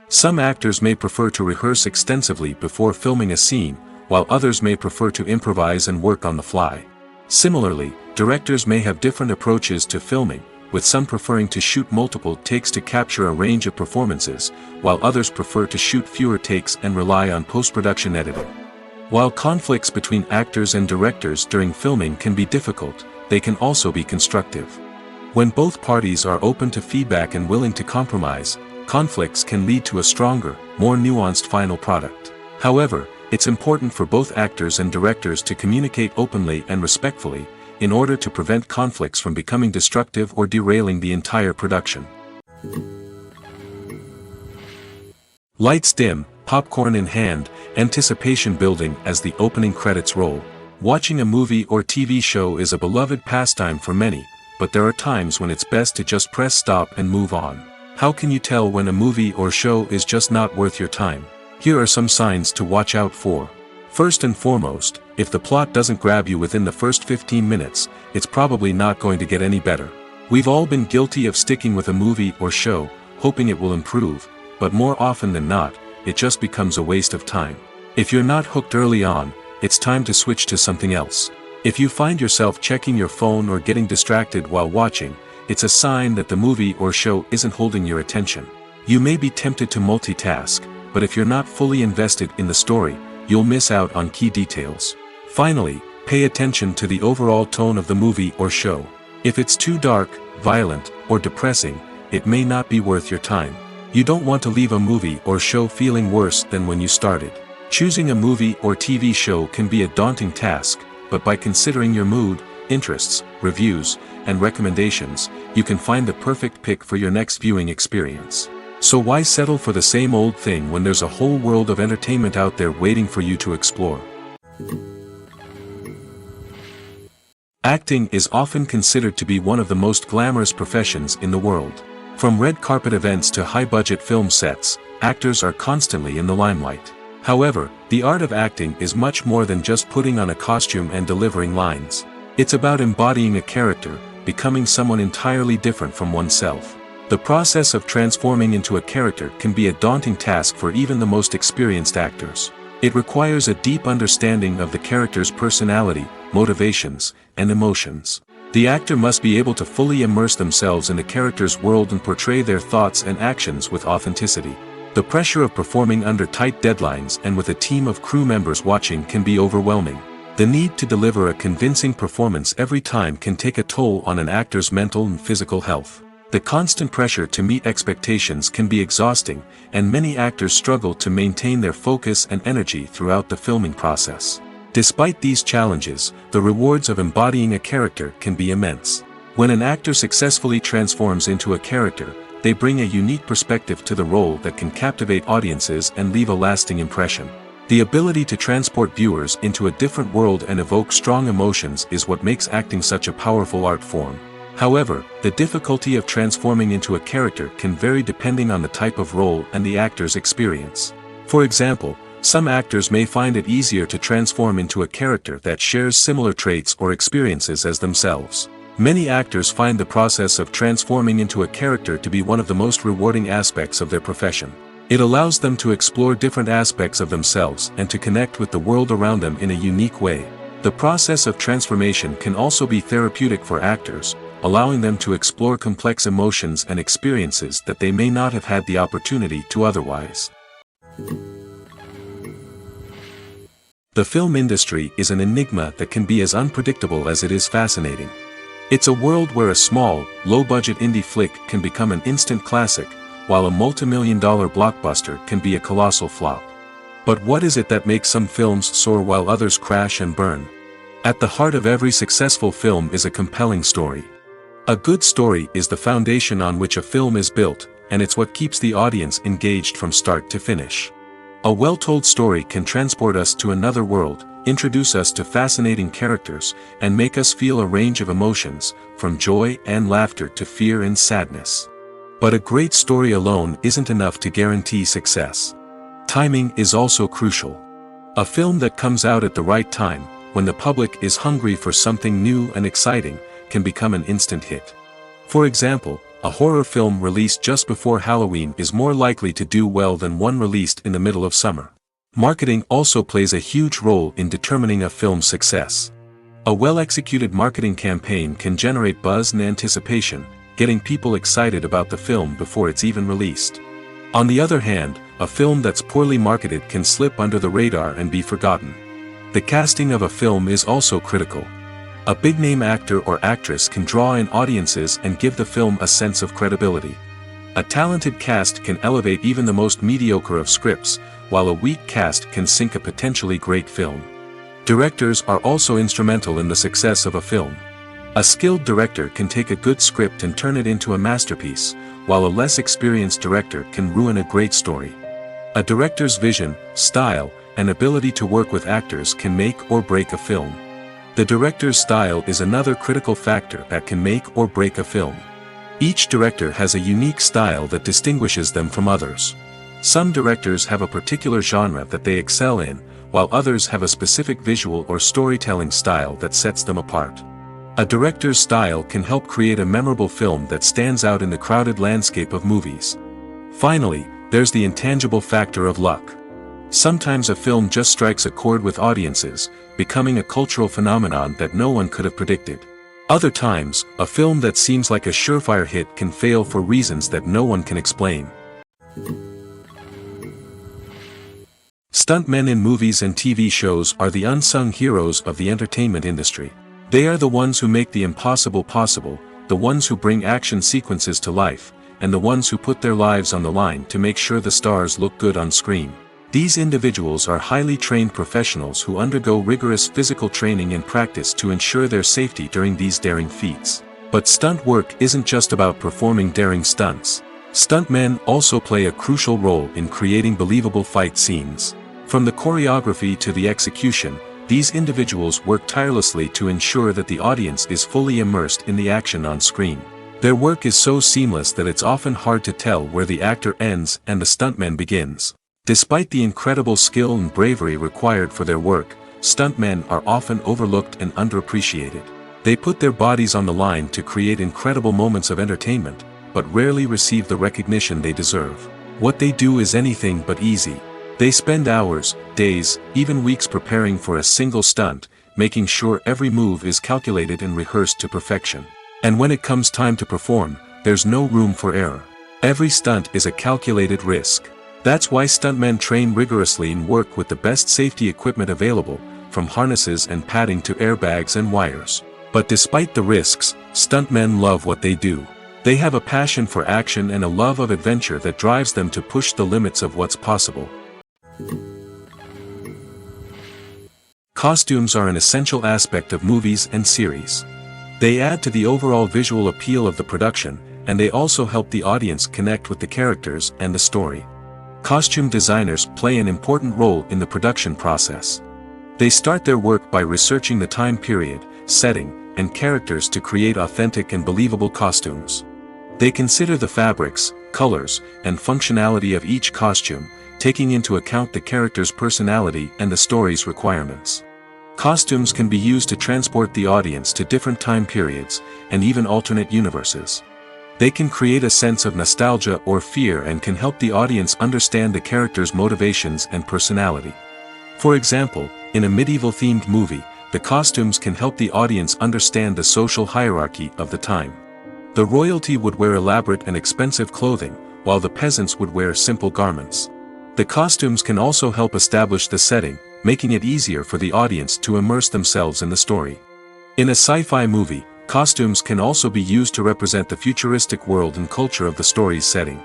Some actors may prefer to rehearse extensively before filming a scene, while others may prefer to improvise and work on the fly. Similarly, directors may have different approaches to filming, with some preferring to shoot multiple takes to capture a range of performances, while others prefer to shoot fewer takes and rely on post-production editing. While conflicts between actors and directors during filming can be difficult, they can also be constructive. When both parties are open to feedback and willing to compromise, conflicts can lead to a stronger, more nuanced final product. However, it's important for both actors and directors to communicate openly and respectfully, in order to prevent conflicts from becoming destructive or derailing the entire production. Lights dim, popcorn in hand, anticipation building as the opening credits roll. Watching a movie or TV show is a beloved pastime for many, but there are times when it's best to just press stop and move on. How can you tell when a movie or show is just not worth your time? Here are some signs to watch out for. First and foremost, if the plot doesn't grab you within the first 15 minutes, it's probably not going to get any better. We've all been guilty of sticking with a movie or show, hoping it will improve, but more often than not, it just becomes a waste of time. If you're not hooked early on, it's time to switch to something else. If you find yourself checking your phone or getting distracted while watching, it's a sign that the movie or show isn't holding your attention. You may be tempted to multitask, but if you're not fully invested in the story, you'll miss out on key details. Finally, pay attention to the overall tone of the movie or show. If it's too dark, violent, or depressing, it may not be worth your time. You don't want to leave a movie or show feeling worse than when you started. Choosing a movie or TV show can be a daunting task, but by considering your mood, interests, reviews, and recommendations, you can find the perfect pick for your next viewing experience. So why settle for the same old thing when there's a whole world of entertainment out there waiting for you to explore? Acting is often considered to be one of the most glamorous professions in the world. From red carpet events to high-budget film sets, actors are constantly in the limelight. However, the art of acting is much more than just putting on a costume and delivering lines. It's about embodying a character, becoming someone entirely different from oneself. The process of transforming into a character can be a daunting task for even the most experienced actors. It requires a deep understanding of the character's personality, motivations, and emotions. The actor must be able to fully immerse themselves in the character's world and portray their thoughts and actions with authenticity. The pressure of performing under tight deadlines and with a team of crew members watching can be overwhelming. The need to deliver a convincing performance every time can take a toll on an actor's mental and physical health. The constant pressure to meet expectations can be exhausting, and many actors struggle to maintain their focus and energy throughout the filming process. Despite these challenges, the rewards of embodying a character can be immense. When an actor successfully transforms into a character, they bring a unique perspective to the role that can captivate audiences and leave a lasting impression. The ability to transport viewers into a different world and evoke strong emotions is what makes acting such a powerful art form. However, the difficulty of transforming into a character can vary depending on the type of role and the actor's experience. For example, some actors may find it easier to transform into a character that shares similar traits or experiences as themselves. Many actors find the process of transforming into a character to be one of the most rewarding aspects of their profession. It allows them to explore different aspects of themselves and to connect with the world around them in a unique way. The process of transformation can also be therapeutic for actors, allowing them to explore complex emotions and experiences that they may not have had the opportunity to otherwise. The film industry is an enigma that can be as unpredictable as it is fascinating. It's a world where a small, low-budget indie flick can become an instant classic, while a multi-million-dollar blockbuster can be a colossal flop. But what is it that makes some films soar while others crash and burn? At the heart of every successful film is a compelling story. A good story is the foundation on which a film is built, and it's what keeps the audience engaged from start to finish. A well-told story can transport us to another world, introduce us to fascinating characters, and make us feel a range of emotions, from joy and laughter to fear and sadness. But a great story alone isn't enough to guarantee success. Timing is also crucial. A film that comes out at the right time, when the public is hungry for something new and exciting, can become an instant hit. For example, a horror film released just before Halloween is more likely to do well than one released in the middle of summer. Marketing also plays a huge role in determining a film's success. A well-executed marketing campaign can generate buzz and anticipation, getting people excited about the film before it's even released. On the other hand, a film that's poorly marketed can slip under the radar and be forgotten. The casting of a film is also critical. A big-name actor or actress can draw in audiences and give the film a sense of credibility. A talented cast can elevate even the most mediocre of scripts, while a weak cast can sink a potentially great film. Directors are also instrumental in the success of a film. A skilled director can take a good script and turn it into a masterpiece, while a less experienced director can ruin a great story. A director's vision, style, and ability to work with actors can make or break a film. The director's style is another critical factor that can make or break a film. Each director has a unique style that distinguishes them from others. Some directors have a particular genre that they excel in, while others have a specific visual or storytelling style that sets them apart. A director's style can help create a memorable film that stands out in the crowded landscape of movies. Finally, there's the intangible factor of luck. Sometimes a film just strikes a chord with audiences, becoming a cultural phenomenon that no one could have predicted. Other times, a film that seems like a surefire hit can fail for reasons that no one can explain. Stuntmen in movies and TV shows are the unsung heroes of the entertainment industry. They are the ones who make the impossible possible, the ones who bring action sequences to life, and the ones who put their lives on the line to make sure the stars look good on screen. These individuals are highly trained professionals who undergo rigorous physical training and practice to ensure their safety during these daring feats. But stunt work isn't just about performing daring stunts. Stuntmen also play a crucial role in creating believable fight scenes. From the choreography to the execution, these individuals work tirelessly to ensure that the audience is fully immersed in the action on screen. Their work is so seamless that it's often hard to tell where the actor ends and the stuntman begins. Despite the incredible skill and bravery required for their work, stuntmen are often overlooked and underappreciated. They put their bodies on the line to create incredible moments of entertainment, but rarely receive the recognition they deserve. What they do is anything but easy. They spend hours, days, even weeks preparing for a single stunt, making sure every move is calculated and rehearsed to perfection. And when it comes time to perform, there's no room for error. Every stunt is a calculated risk. That's why stuntmen train rigorously and work with the best safety equipment available, from harnesses and padding to airbags and wires. But despite the risks, stuntmen love what they do. They have a passion for action and a love of adventure that drives them to push the limits of what's possible. Costumes are an essential aspect of movies and series. They add to the overall visual appeal of the production, and they also help the audience connect with the characters and the story. Costume designers play an important role in the production process. They start their work by researching the time period, setting, and characters to create authentic and believable costumes. They consider the fabrics, colors, and functionality of each costume, taking into account the character's personality and the story's requirements. Costumes can be used to transport the audience to different time periods, and even alternate universes. They can create a sense of nostalgia or fear and can help the audience understand the character's motivations and personality. For example, in a medieval-themed movie, the costumes can help the audience understand the social hierarchy of the time. The royalty would wear elaborate and expensive clothing, while the peasants would wear simple garments. The costumes can also help establish the setting, making it easier for the audience to immerse themselves in the story. In a sci-fi movie, costumes can also be used to represent the futuristic world and culture of the story's setting.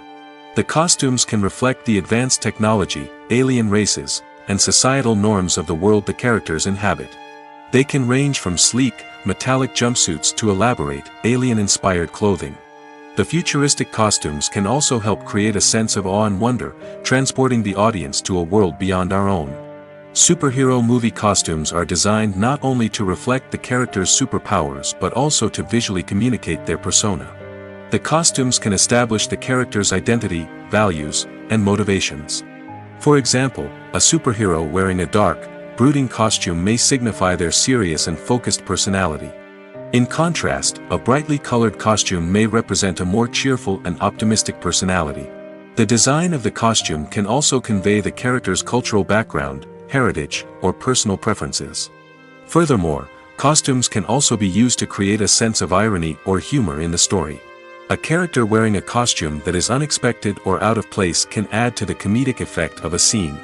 The costumes can reflect the advanced technology, alien races, and societal norms of the world the characters inhabit. They can range from sleek, metallic jumpsuits to elaborate, alien-inspired clothing. The futuristic costumes can also help create a sense of awe and wonder, transporting the audience to a world beyond our own. Superhero movie costumes are designed not only to reflect the character's superpowers but also to visually communicate their persona. The costumes can establish the character's identity, values, and motivations. For example, a superhero wearing a dark, brooding costume may signify their serious and focused personality. In contrast, a brightly colored costume may represent a more cheerful and optimistic personality. The design of the costume can also convey the character's cultural background, heritage, or personal preferences. Furthermore, costumes can also be used to create a sense of irony or humor in the story. A character wearing a costume that is unexpected or out of place can add to the comedic effect of a scene.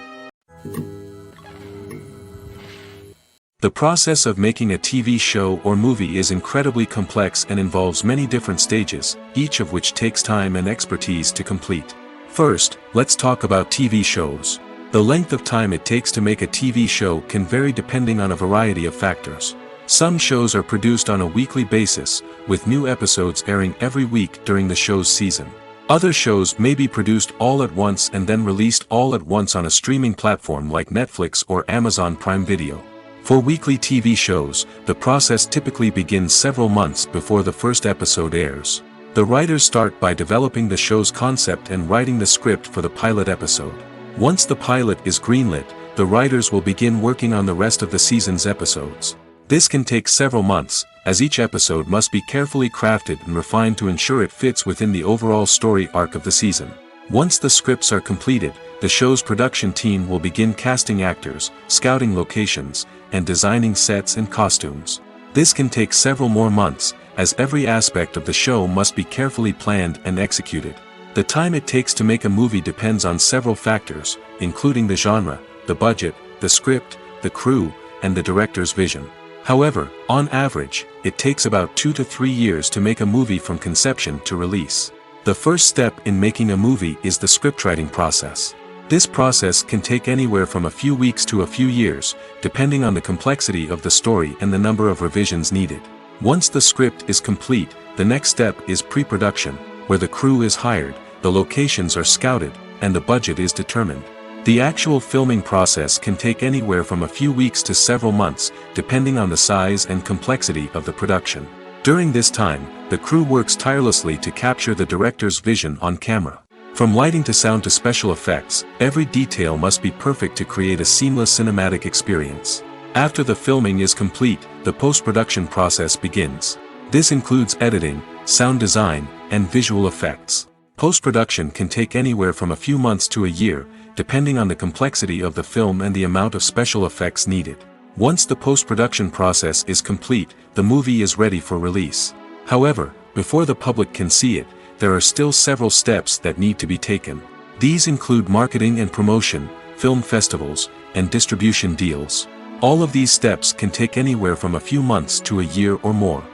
The process of making a TV show or movie is incredibly complex and involves many different stages, each of which takes time and expertise to complete. First, let's talk about TV shows. The length of time it takes to make a TV show can vary depending on a variety of factors. Some shows are produced on a weekly basis, with new episodes airing every week during the show's season. Other shows may be produced all at once and then released all at once on a streaming platform like Netflix or Amazon Prime Video. For weekly TV shows, the process typically begins several months before the first episode airs. The writers start by developing the show's concept and writing the script for the pilot episode. Once the pilot is greenlit, the writers will begin working on the rest of the season's episodes. This can take several months, as each episode must be carefully crafted and refined to ensure it fits within the overall story arc of the season. Once the scripts are completed, the show's production team will begin casting actors, scouting locations, and designing sets and costumes. This can take several more months, as every aspect of the show must be carefully planned and executed. The time it takes to make a movie depends on several factors, including the genre, the budget, the script, the crew, and the director's vision. However, on average, it takes about 2 to 3 years to make a movie from conception to release. The first step in making a movie is the scriptwriting process. This process can take anywhere from a few weeks to a few years, depending on the complexity of the story and the number of revisions needed. Once the script is complete, the next step is pre-production, where the crew is hired, the locations are scouted, and the budget is determined. The actual filming process can take anywhere from a few weeks to several months, depending on the size and complexity of the production. During this time, the crew works tirelessly to capture the director's vision on camera. From lighting to sound to special effects, every detail must be perfect to create a seamless cinematic experience. After the filming is complete, the post-production process begins. This includes editing, sound design, and visual effects. Post-production can take anywhere from a few months to a year, depending on the complexity of the film and the amount of special effects needed. Once the post-production process is complete, the movie is ready for release. However, before the public can see it, there are still several steps that need to be taken. These include marketing and promotion, film festivals, and distribution deals. All of these steps can take anywhere from a few months to a year or more.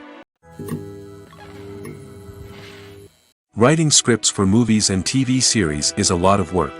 Writing scripts for movies and TV series is a lot of work.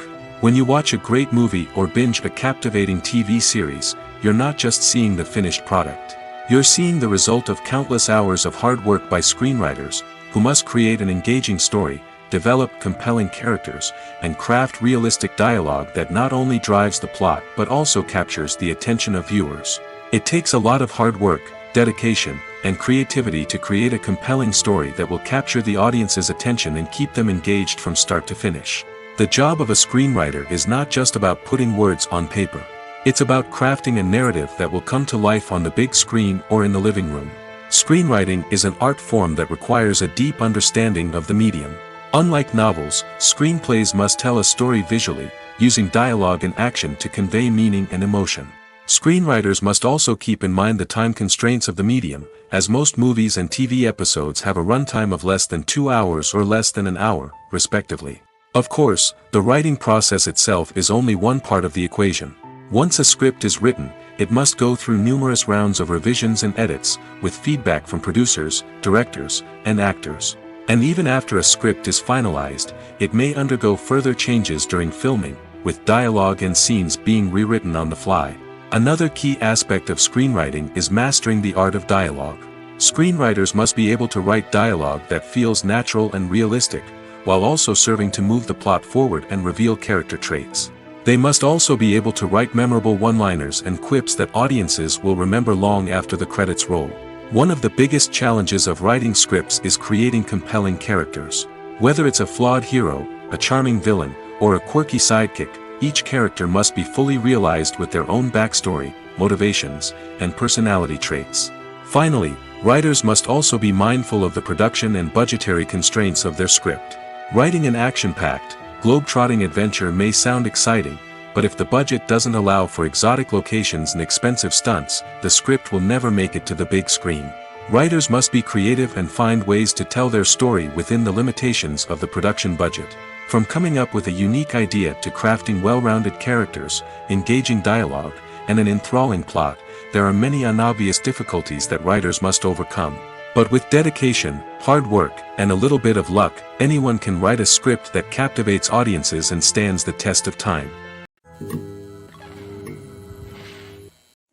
When you watch a great movie or binge a captivating TV series, you're not just seeing the finished product. You're seeing the result of countless hours of hard work by screenwriters, who must create an engaging story, develop compelling characters, and craft realistic dialogue that not only drives the plot but also captures the attention of viewers. It takes a lot of hard work, dedication, and creativity to create a compelling story that will capture the audience's attention and keep them engaged from start to finish. The job of a screenwriter is not just about putting words on paper. It's about crafting a narrative that will come to life on the big screen or in the living room. Screenwriting is an art form that requires a deep understanding of the medium. Unlike novels, screenplays must tell a story visually, using dialogue and action to convey meaning and emotion. Screenwriters must also keep in mind the time constraints of the medium, as most movies and TV episodes have a runtime of less than 2 hours or less than an hour, respectively. Of course, the writing process itself is only one part of the equation. Once a script is written, it must go through numerous rounds of revisions and edits, with feedback from producers, directors, and actors. And even after a script is finalized, it may undergo further changes during filming, with dialogue and scenes being rewritten on the fly. Another key aspect of screenwriting is mastering the art of dialogue. Screenwriters must be able to write dialogue that feels natural and realistic, while also serving to move the plot forward and reveal character traits. They must also be able to write memorable one-liners and quips that audiences will remember long after the credits roll. One of the biggest challenges of writing scripts is creating compelling characters. Whether it's a flawed hero, a charming villain, or a quirky sidekick, each character must be fully realized with their own backstory, motivations, and personality traits. Finally, writers must also be mindful of the production and budgetary constraints of their script. Writing an action-packed, globe-trotting adventure may sound exciting, but if the budget doesn't allow for exotic locations and expensive stunts, the script will never make it to the big screen. Writers must be creative and find ways to tell their story within the limitations of the production budget. From coming up with a unique idea to crafting well-rounded characters, engaging dialogue, and an enthralling plot, there are many unobvious difficulties that writers must overcome. But with dedication, hard work, and a little bit of luck, anyone can write a script that captivates audiences and stands the test of time.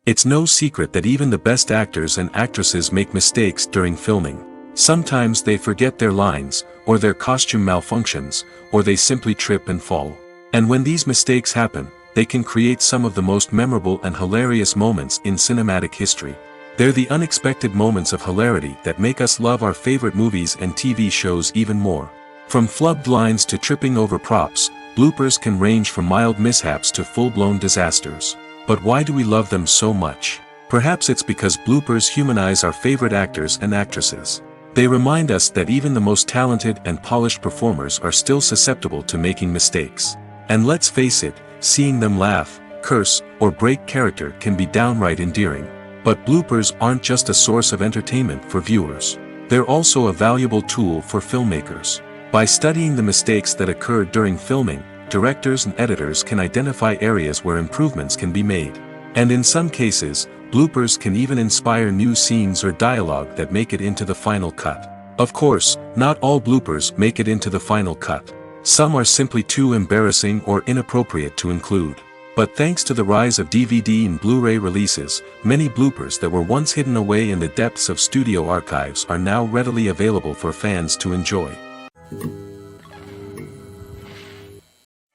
It's no secret that even the best actors and actresses make mistakes during filming. Sometimes they forget their lines, or their costume malfunctions, or they simply trip and fall. And when these mistakes happen, they can create some of the most memorable and hilarious moments in cinematic history. They're the unexpected moments of hilarity that make us love our favorite movies and TV shows even more. From flubbed lines to tripping over props, bloopers can range from mild mishaps to full-blown disasters. But why do we love them so much? Perhaps it's because bloopers humanize our favorite actors and actresses. They remind us that even the most talented and polished performers are still susceptible to making mistakes. And let's face it, seeing them laugh, curse, or break character can be downright endearing. But bloopers aren't just a source of entertainment for viewers. They're also a valuable tool for filmmakers. By studying the mistakes that occurred during filming, directors and editors can identify areas where improvements can be made. And in some cases, bloopers can even inspire new scenes or dialogue that make it into the final cut. Of course, not all bloopers make it into the final cut. Some are simply too embarrassing or inappropriate to include. But thanks to the rise of DVD and Blu-ray releases, many bloopers that were once hidden away in the depths of studio archives are now readily available for fans to enjoy.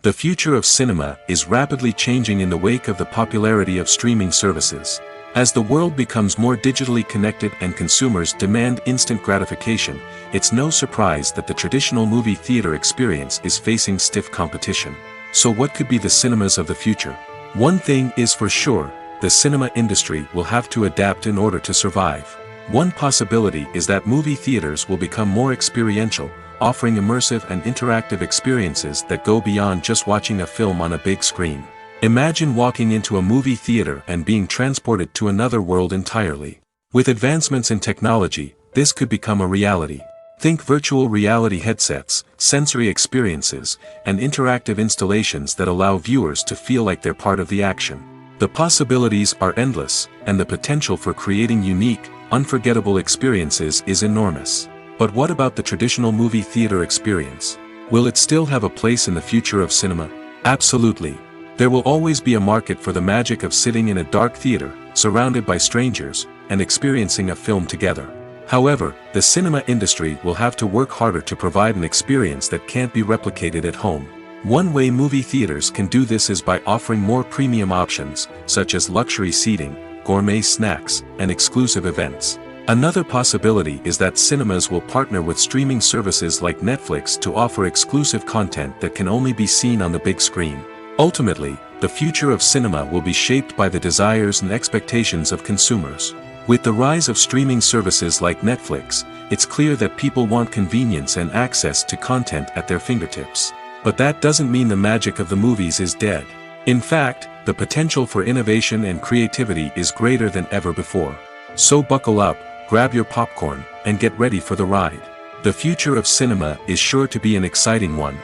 The future of cinema is rapidly changing in the wake of the popularity of streaming services. As the world becomes more digitally connected and consumers demand instant gratification, it's no surprise that the traditional movie theater experience is facing stiff competition. So what could be the cinemas of the future? One thing is for sure, the cinema industry will have to adapt in order to survive. One possibility is that movie theaters will become more experiential, offering immersive and interactive experiences that go beyond just watching a film on a big screen. Imagine walking into a movie theater and being transported to another world entirely. With advancements in technology, this could become a reality. Think virtual reality headsets, sensory experiences, and interactive installations that allow viewers to feel like they're part of the action. The possibilities are endless, and the potential for creating unique, unforgettable experiences is enormous. But what about the traditional movie theater experience? Will it still have a place in the future of cinema? Absolutely. There will always be a market for the magic of sitting in a dark theater, surrounded by strangers, and experiencing a film together. However, the cinema industry will have to work harder to provide an experience that can't be replicated at home. One way movie theaters can do this is by offering more premium options, such as luxury seating, gourmet snacks, and exclusive events. Another possibility is that cinemas will partner with streaming services like Netflix to offer exclusive content that can only be seen on the big screen. Ultimately, the future of cinema will be shaped by the desires and expectations of consumers. With the rise of streaming services like Netflix, it's clear that people want convenience and access to content at their fingertips. But that doesn't mean the magic of the movies is dead. In fact, the potential for innovation and creativity is greater than ever before. So buckle up, grab your popcorn, and get ready for the ride. The future of cinema is sure to be an exciting one.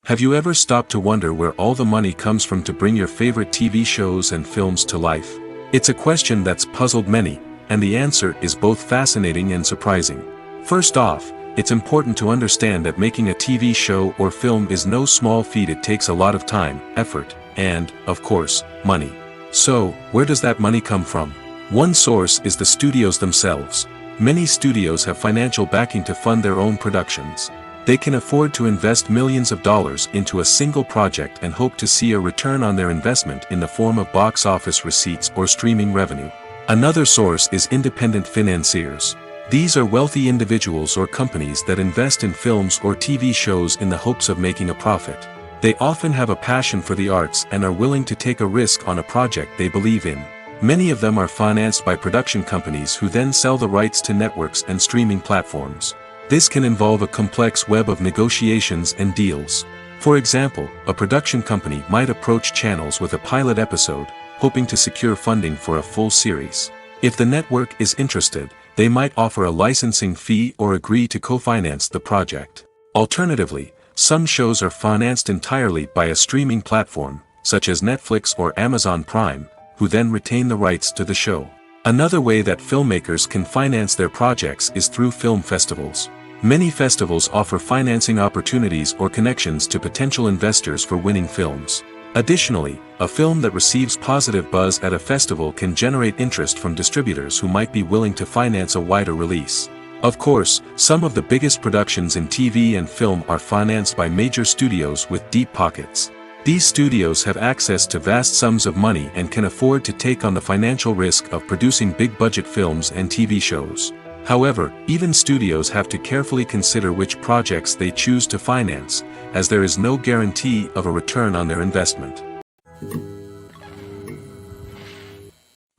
Have you ever stopped to wonder where all the money comes from to bring your favorite TV shows and films to life? It's a question that's puzzled many, and the answer is both fascinating and surprising. First off, it's important to understand that making a TV show or film is no small feat. It takes a lot of time, effort, and, of course, money. So, where does that money come from? One source is the studios themselves. Many studios have financial backing to fund their own productions. They can afford to invest millions of dollars into a single project and hope to see a return on their investment in the form of box office receipts or streaming revenue. Another source is independent financiers. These are wealthy individuals or companies that invest in films or TV shows in the hopes of making a profit. They often have a passion for the arts and are willing to take a risk on a project they believe in. Many of them are financed by production companies who then sell the rights to networks and streaming platforms. This can involve a complex web of negotiations and deals. For example, a production company might approach channels with a pilot episode, hoping to secure funding for a full series. If the network is interested, they might offer a licensing fee or agree to co-finance the project. Alternatively, some shows are financed entirely by a streaming platform, such as Netflix or Amazon Prime, who then retain the rights to the show. Another way that filmmakers can finance their projects is through film festivals. Many festivals offer financing opportunities or connections to potential investors for winning films. Additionally, a film that receives positive buzz at a festival can generate interest from distributors who might be willing to finance a wider release. Of course, some of the biggest productions in TV and film are financed by major studios with deep pockets. These studios have access to vast sums of money and can afford to take on the financial risk of producing big-budget films and TV shows. However, even studios have to carefully consider which projects they choose to finance, as there is no guarantee of a return on their investment.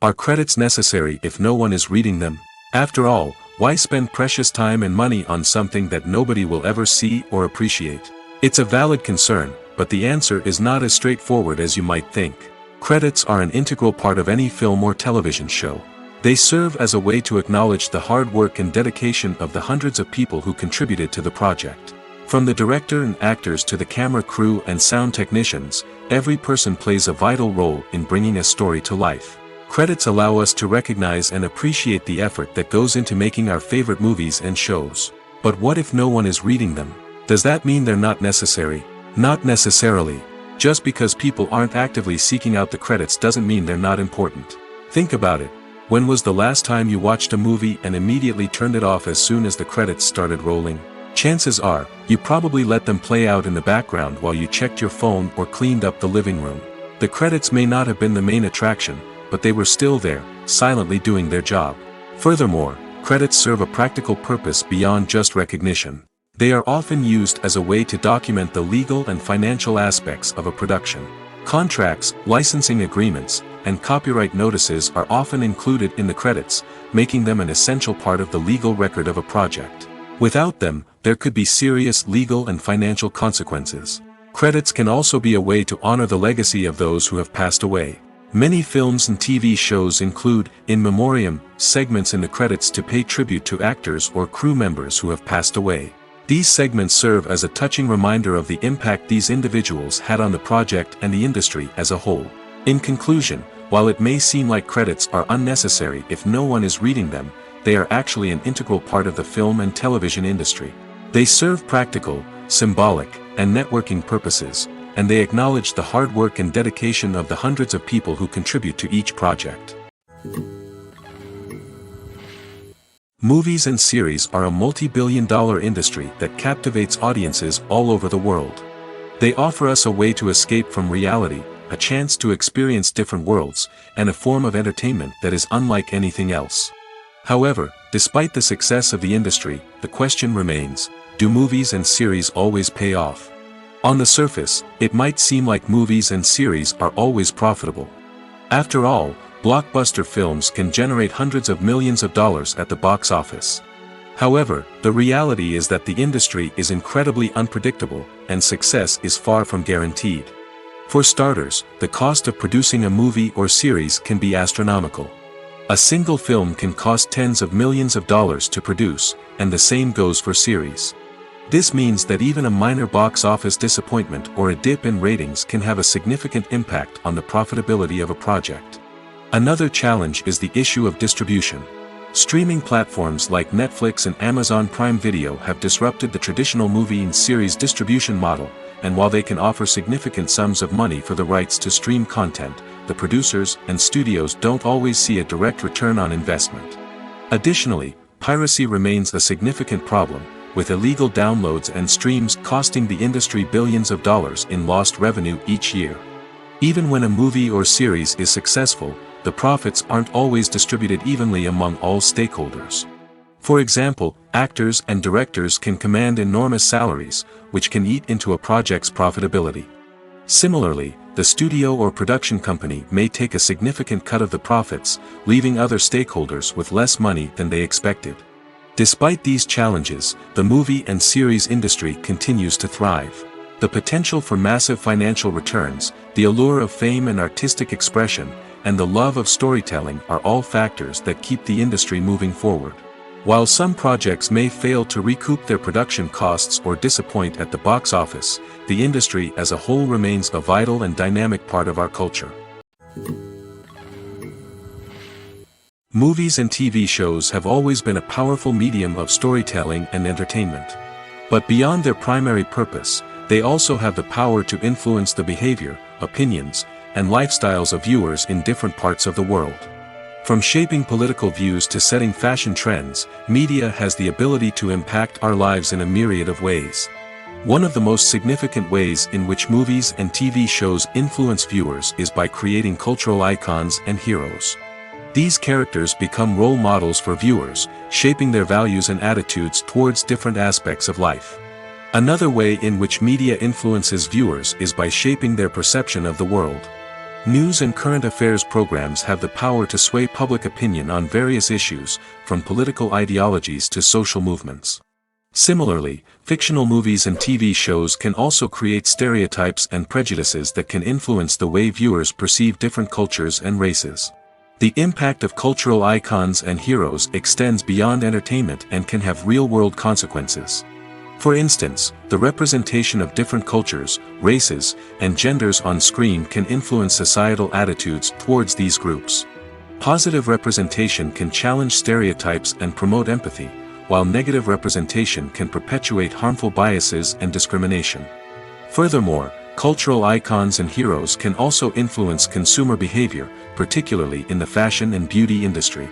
Are credits necessary if no one is reading them? After all, why spend precious time and money on something that nobody will ever see or appreciate? It's a valid concern, but the answer is not as straightforward as you might think. Credits are an integral part of any film or television show. They serve as a way to acknowledge the hard work and dedication of the hundreds of people who contributed to the project. From the director and actors to the camera crew and sound technicians, every person plays a vital role in bringing a story to life. Credits allow us to recognize and appreciate the effort that goes into making our favorite movies and shows. But what if no one is reading them? Does that mean they're not necessary? Not necessarily. Just because people aren't actively seeking out the credits doesn't mean they're not important. Think about it. When was the last time you watched a movie and immediately turned it off as soon as the credits started rolling? Chances are, you probably let them play out in the background while you checked your phone or cleaned up the living room. The credits may not have been the main attraction, but they were still there, silently doing their job. Furthermore, credits serve a practical purpose beyond just recognition. They are often used as a way to document the legal and financial aspects of a production. Contracts, licensing agreements, and copyright notices are often included in the credits, making them an essential part of the legal record of a project. Without them, there could be serious legal and financial consequences. Credits can also be a way to honor the legacy of those who have passed away. Many films and TV shows include, in memoriam, segments in the credits to pay tribute to actors or crew members who have passed away. These segments serve as a touching reminder of the impact these individuals had on the project and the industry as a whole. In conclusion, while it may seem like credits are unnecessary if no one is reading them, they are actually an integral part of the film and television industry. They serve practical, symbolic, and networking purposes, and they acknowledge the hard work and dedication of the hundreds of people who contribute to each project. Movies and series are a multi-billion-dollar industry that captivates audiences all over the world. They offer us a way to escape from reality, a chance to experience different worlds, and a form of entertainment that is unlike anything else. However, despite the success of the industry, the question remains, do movies and series always pay off? On the surface, it might seem like movies and series are always profitable. After all, blockbuster films can generate hundreds of millions of dollars at the box office. However, the reality is that the industry is incredibly unpredictable, and success is far from guaranteed. For starters, the cost of producing a movie or series can be astronomical. A single film can cost tens of millions of dollars to produce, and the same goes for series. This means that even a minor box office disappointment or a dip in ratings can have a significant impact on the profitability of a project. Another challenge is the issue of distribution. Streaming platforms like Netflix and Amazon Prime Video have disrupted the traditional movie and series distribution model, and while they can offer significant sums of money for the rights to stream content, the producers and studios don't always see a direct return on investment. Additionally, piracy remains a significant problem, with illegal downloads and streams costing the industry billions of dollars in lost revenue each year. Even when a movie or series is successful, the profits aren't always distributed evenly among all stakeholders. For example, actors and directors can command enormous salaries, which can eat into a project's profitability. Similarly, the studio or production company may take a significant cut of the profits, leaving other stakeholders with less money than they expected. Despite these challenges, the movie and series industry continues to thrive. The potential for massive financial returns, the allure of fame and artistic expression, and the love of storytelling are all factors that keep the industry moving forward. While some projects may fail to recoup their production costs or disappoint at the box office, the industry as a whole remains a vital and dynamic part of our culture. Movies and TV shows have always been a powerful medium of storytelling and entertainment. But beyond their primary purpose, they also have the power to influence the behavior, opinions, and lifestyles of viewers in different parts of the world. From shaping political views to setting fashion trends, media has the ability to impact our lives in a myriad of ways. One of the most significant ways in which movies and TV shows influence viewers is by creating cultural icons and heroes. These characters become role models for viewers, shaping their values and attitudes towards different aspects of life. Another way in which media influences viewers is by shaping their perception of the world. News and current affairs programs have the power to sway public opinion on various issues, from political ideologies to social movements. Similarly, fictional movies and TV shows can also create stereotypes and prejudices that can influence the way viewers perceive different cultures and races. The impact of cultural icons and heroes extends beyond entertainment and can have real-world consequences. For instance, the representation of different cultures, races, and genders on screen can influence societal attitudes towards these groups. Positive representation can challenge stereotypes and promote empathy, while negative representation can perpetuate harmful biases and discrimination. Furthermore, cultural icons and heroes can also influence consumer behavior, particularly in the fashion and beauty industry.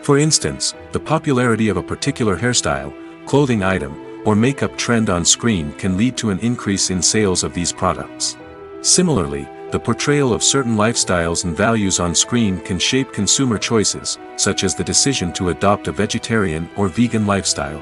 For instance, the popularity of a particular hairstyle, clothing item, or makeup trend on screen can lead to an increase in sales of these products. Similarly, the portrayal of certain lifestyles and values on screen can shape consumer choices, such as the decision to adopt a vegetarian or vegan lifestyle.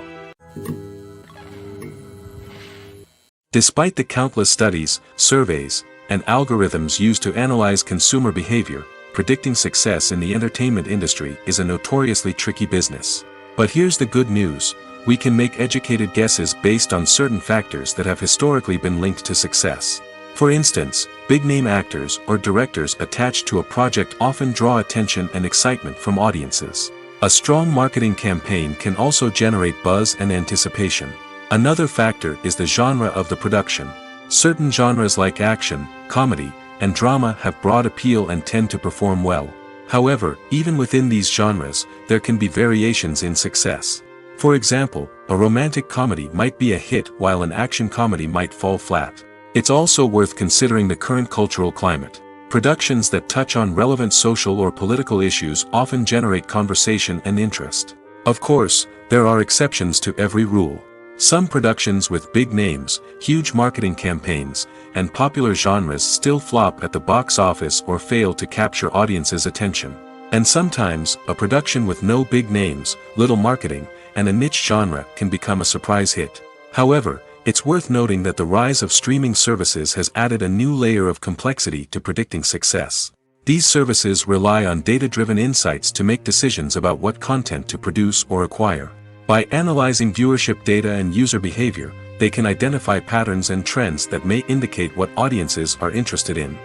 Despite the countless studies, surveys, and algorithms used to analyze consumer behavior, predicting success in the entertainment industry is a notoriously tricky business. But here's the good news: we can make educated guesses based on certain factors that have historically been linked to success. For instance, big-name actors or directors attached to a project often draw attention and excitement from audiences. A strong marketing campaign can also generate buzz and anticipation. Another factor is the genre of the production. Certain genres like action, comedy, and drama have broad appeal and tend to perform well. However, even within these genres, there can be variations in success. For example, a romantic comedy might be a hit while an action comedy might fall flat. It's also worth considering the current cultural climate. Productions that touch on relevant social or political issues often generate conversation and interest. Of course, there are exceptions to every rule. Some productions with big names, huge marketing campaigns, and popular genres still flop at the box office or fail to capture audiences' attention. And sometimes, a production with no big names, little marketing, and a niche genre can become a surprise hit. However, it's worth noting that the rise of streaming services has added a new layer of complexity to predicting success. These services rely on data-driven insights to make decisions about what content to produce or acquire. By analyzing viewership data and user behavior, they can identify patterns and trends that may indicate what audiences are interested in.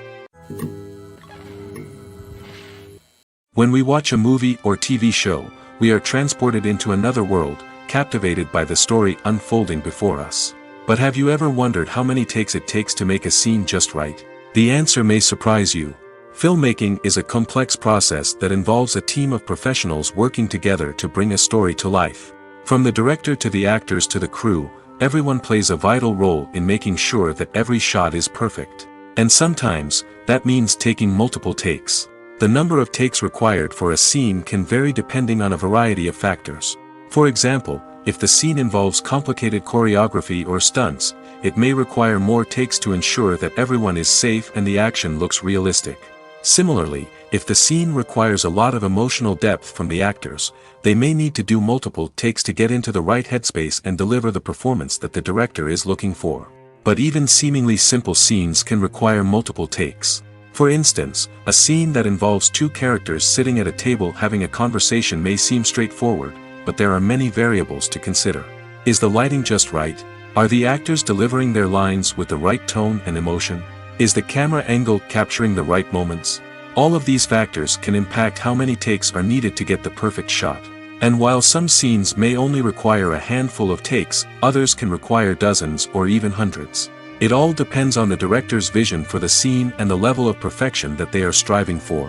When we watch a movie or TV show, we are transported into another world, captivated by the story unfolding before us. But have you ever wondered how many takes it takes to make a scene just right? The answer may surprise you. Filmmaking is a complex process that involves a team of professionals working together to bring a story to life. From the director to the actors to the crew, everyone plays a vital role in making sure that every shot is perfect. And sometimes, that means taking multiple takes. The number of takes required for a scene can vary depending on a variety of factors. For example, if the scene involves complicated choreography or stunts, it may require more takes to ensure that everyone is safe and the action looks realistic. Similarly, if the scene requires a lot of emotional depth from the actors, they may need to do multiple takes to get into the right headspace and deliver the performance that the director is looking for. But even seemingly simple scenes can require multiple takes. For instance, a scene that involves two characters sitting at a table having a conversation may seem straightforward, but there are many variables to consider. Is the lighting just right? Are the actors delivering their lines with the right tone and emotion? Is the camera angle capturing the right moments? All of these factors can impact how many takes are needed to get the perfect shot. And while some scenes may only require a handful of takes, others can require dozens or even hundreds. It all depends on the director's vision for the scene and the level of perfection that they are striving for.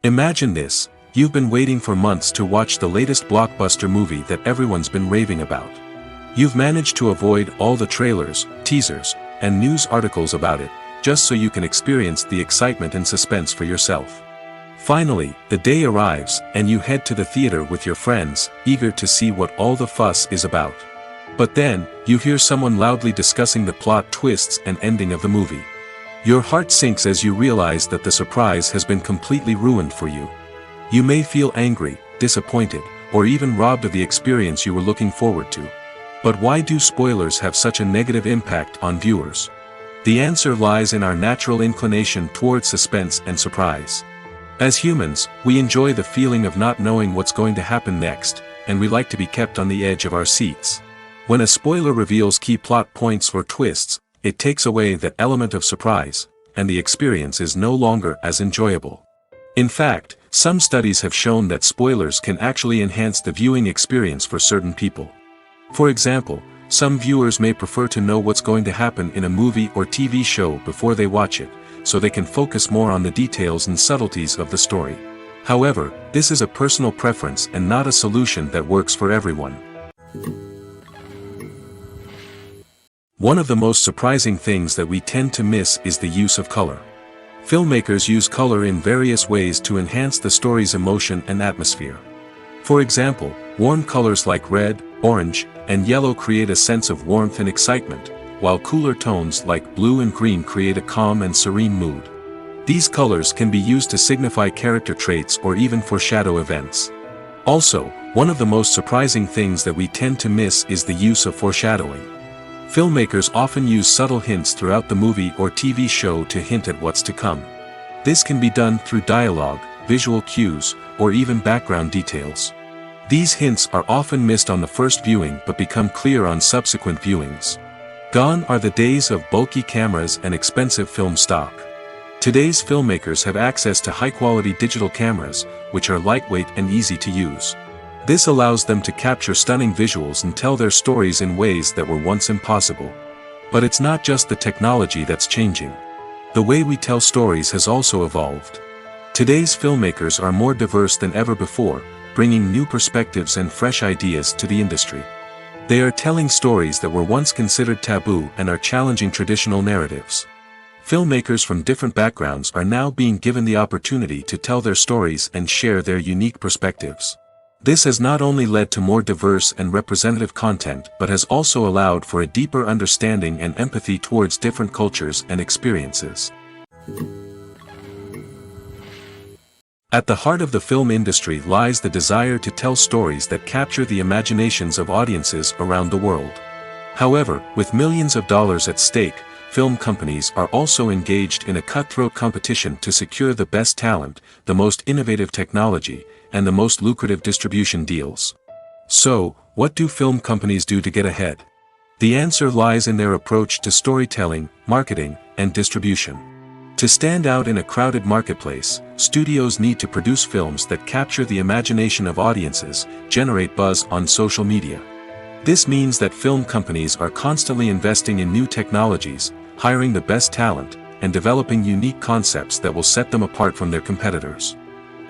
Imagine this: you've been waiting for months to watch the latest blockbuster movie that everyone's been raving about. You've managed to avoid all the trailers, teasers, and news articles about it, just so you can experience the excitement and suspense for yourself. Finally, the day arrives, and you head to the theater with your friends, eager to see what all the fuss is about. But then, you hear someone loudly discussing the plot twists and ending of the movie. Your heart sinks as you realize that the surprise has been completely ruined for you. You may feel angry, disappointed, or even robbed of the experience you were looking forward to. But why do spoilers have such a negative impact on viewers? The answer lies in our natural inclination toward suspense and surprise. As humans, we enjoy the feeling of not knowing what's going to happen next, and we like to be kept on the edge of our seats. When a spoiler reveals key plot points or twists, it takes away that element of surprise, and the experience is no longer as enjoyable. In fact, some studies have shown that spoilers can actually enhance the viewing experience for certain people. For example, some viewers may prefer to know what's going to happen in a movie or TV show before they watch it, so they can focus more on the details and subtleties of the story. However, this is a personal preference and not a solution that works for everyone. One of the most surprising things that we tend to miss is the use of color. Filmmakers use color in various ways to enhance the story's emotion and atmosphere. For example, warm colors like red, orange, and yellow create a sense of warmth and excitement, while cooler tones like blue and green create a calm and serene mood. These colors can be used to signify character traits or even foreshadow events. Also, one of the most surprising things that we tend to miss is the use of foreshadowing. Filmmakers often use subtle hints throughout the movie or TV show to hint at what's to come. This can be done through dialogue, visual cues, or even background details. These hints are often missed on the first viewing but become clear on subsequent viewings. Gone are the days of bulky cameras and expensive film stock. Today's filmmakers have access to high-quality digital cameras, which are lightweight and easy to use. This allows them to capture stunning visuals and tell their stories in ways that were once impossible. But it's not just the technology that's changing. The way we tell stories has also evolved. Today's filmmakers are more diverse than ever before, bringing new perspectives and fresh ideas to the industry. They are telling stories that were once considered taboo and are challenging traditional narratives. Filmmakers from different backgrounds are now being given the opportunity to tell their stories and share their unique perspectives. This has not only led to more diverse and representative content but has also allowed for a deeper understanding and empathy towards different cultures and experiences. At the heart of the film industry lies the desire to tell stories that capture the imaginations of audiences around the world. However, with millions of dollars at stake, film companies are also engaged in a cutthroat competition to secure the best talent, the most innovative technology, and the most lucrative distribution deals. So, what do film companies do to get ahead? The answer lies in their approach to storytelling, marketing, and distribution. To stand out in a crowded marketplace, studios need to produce films that capture the imagination of audiences, generate buzz on social media. This means that film companies are constantly investing in new technologies, hiring the best talent, and developing unique concepts that will set them apart from their competitors.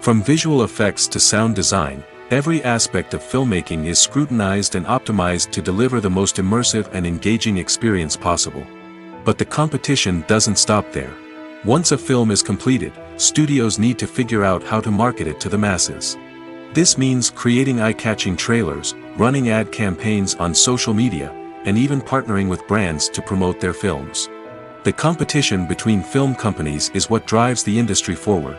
From visual effects to sound design, every aspect of filmmaking is scrutinized and optimized to deliver the most immersive and engaging experience possible. But the competition doesn't stop there. Once a film is completed, studios need to figure out how to market it to the masses. This means creating eye-catching trailers, running ad campaigns on social media, and even partnering with brands to promote their films. The competition between film companies is what drives the industry forward.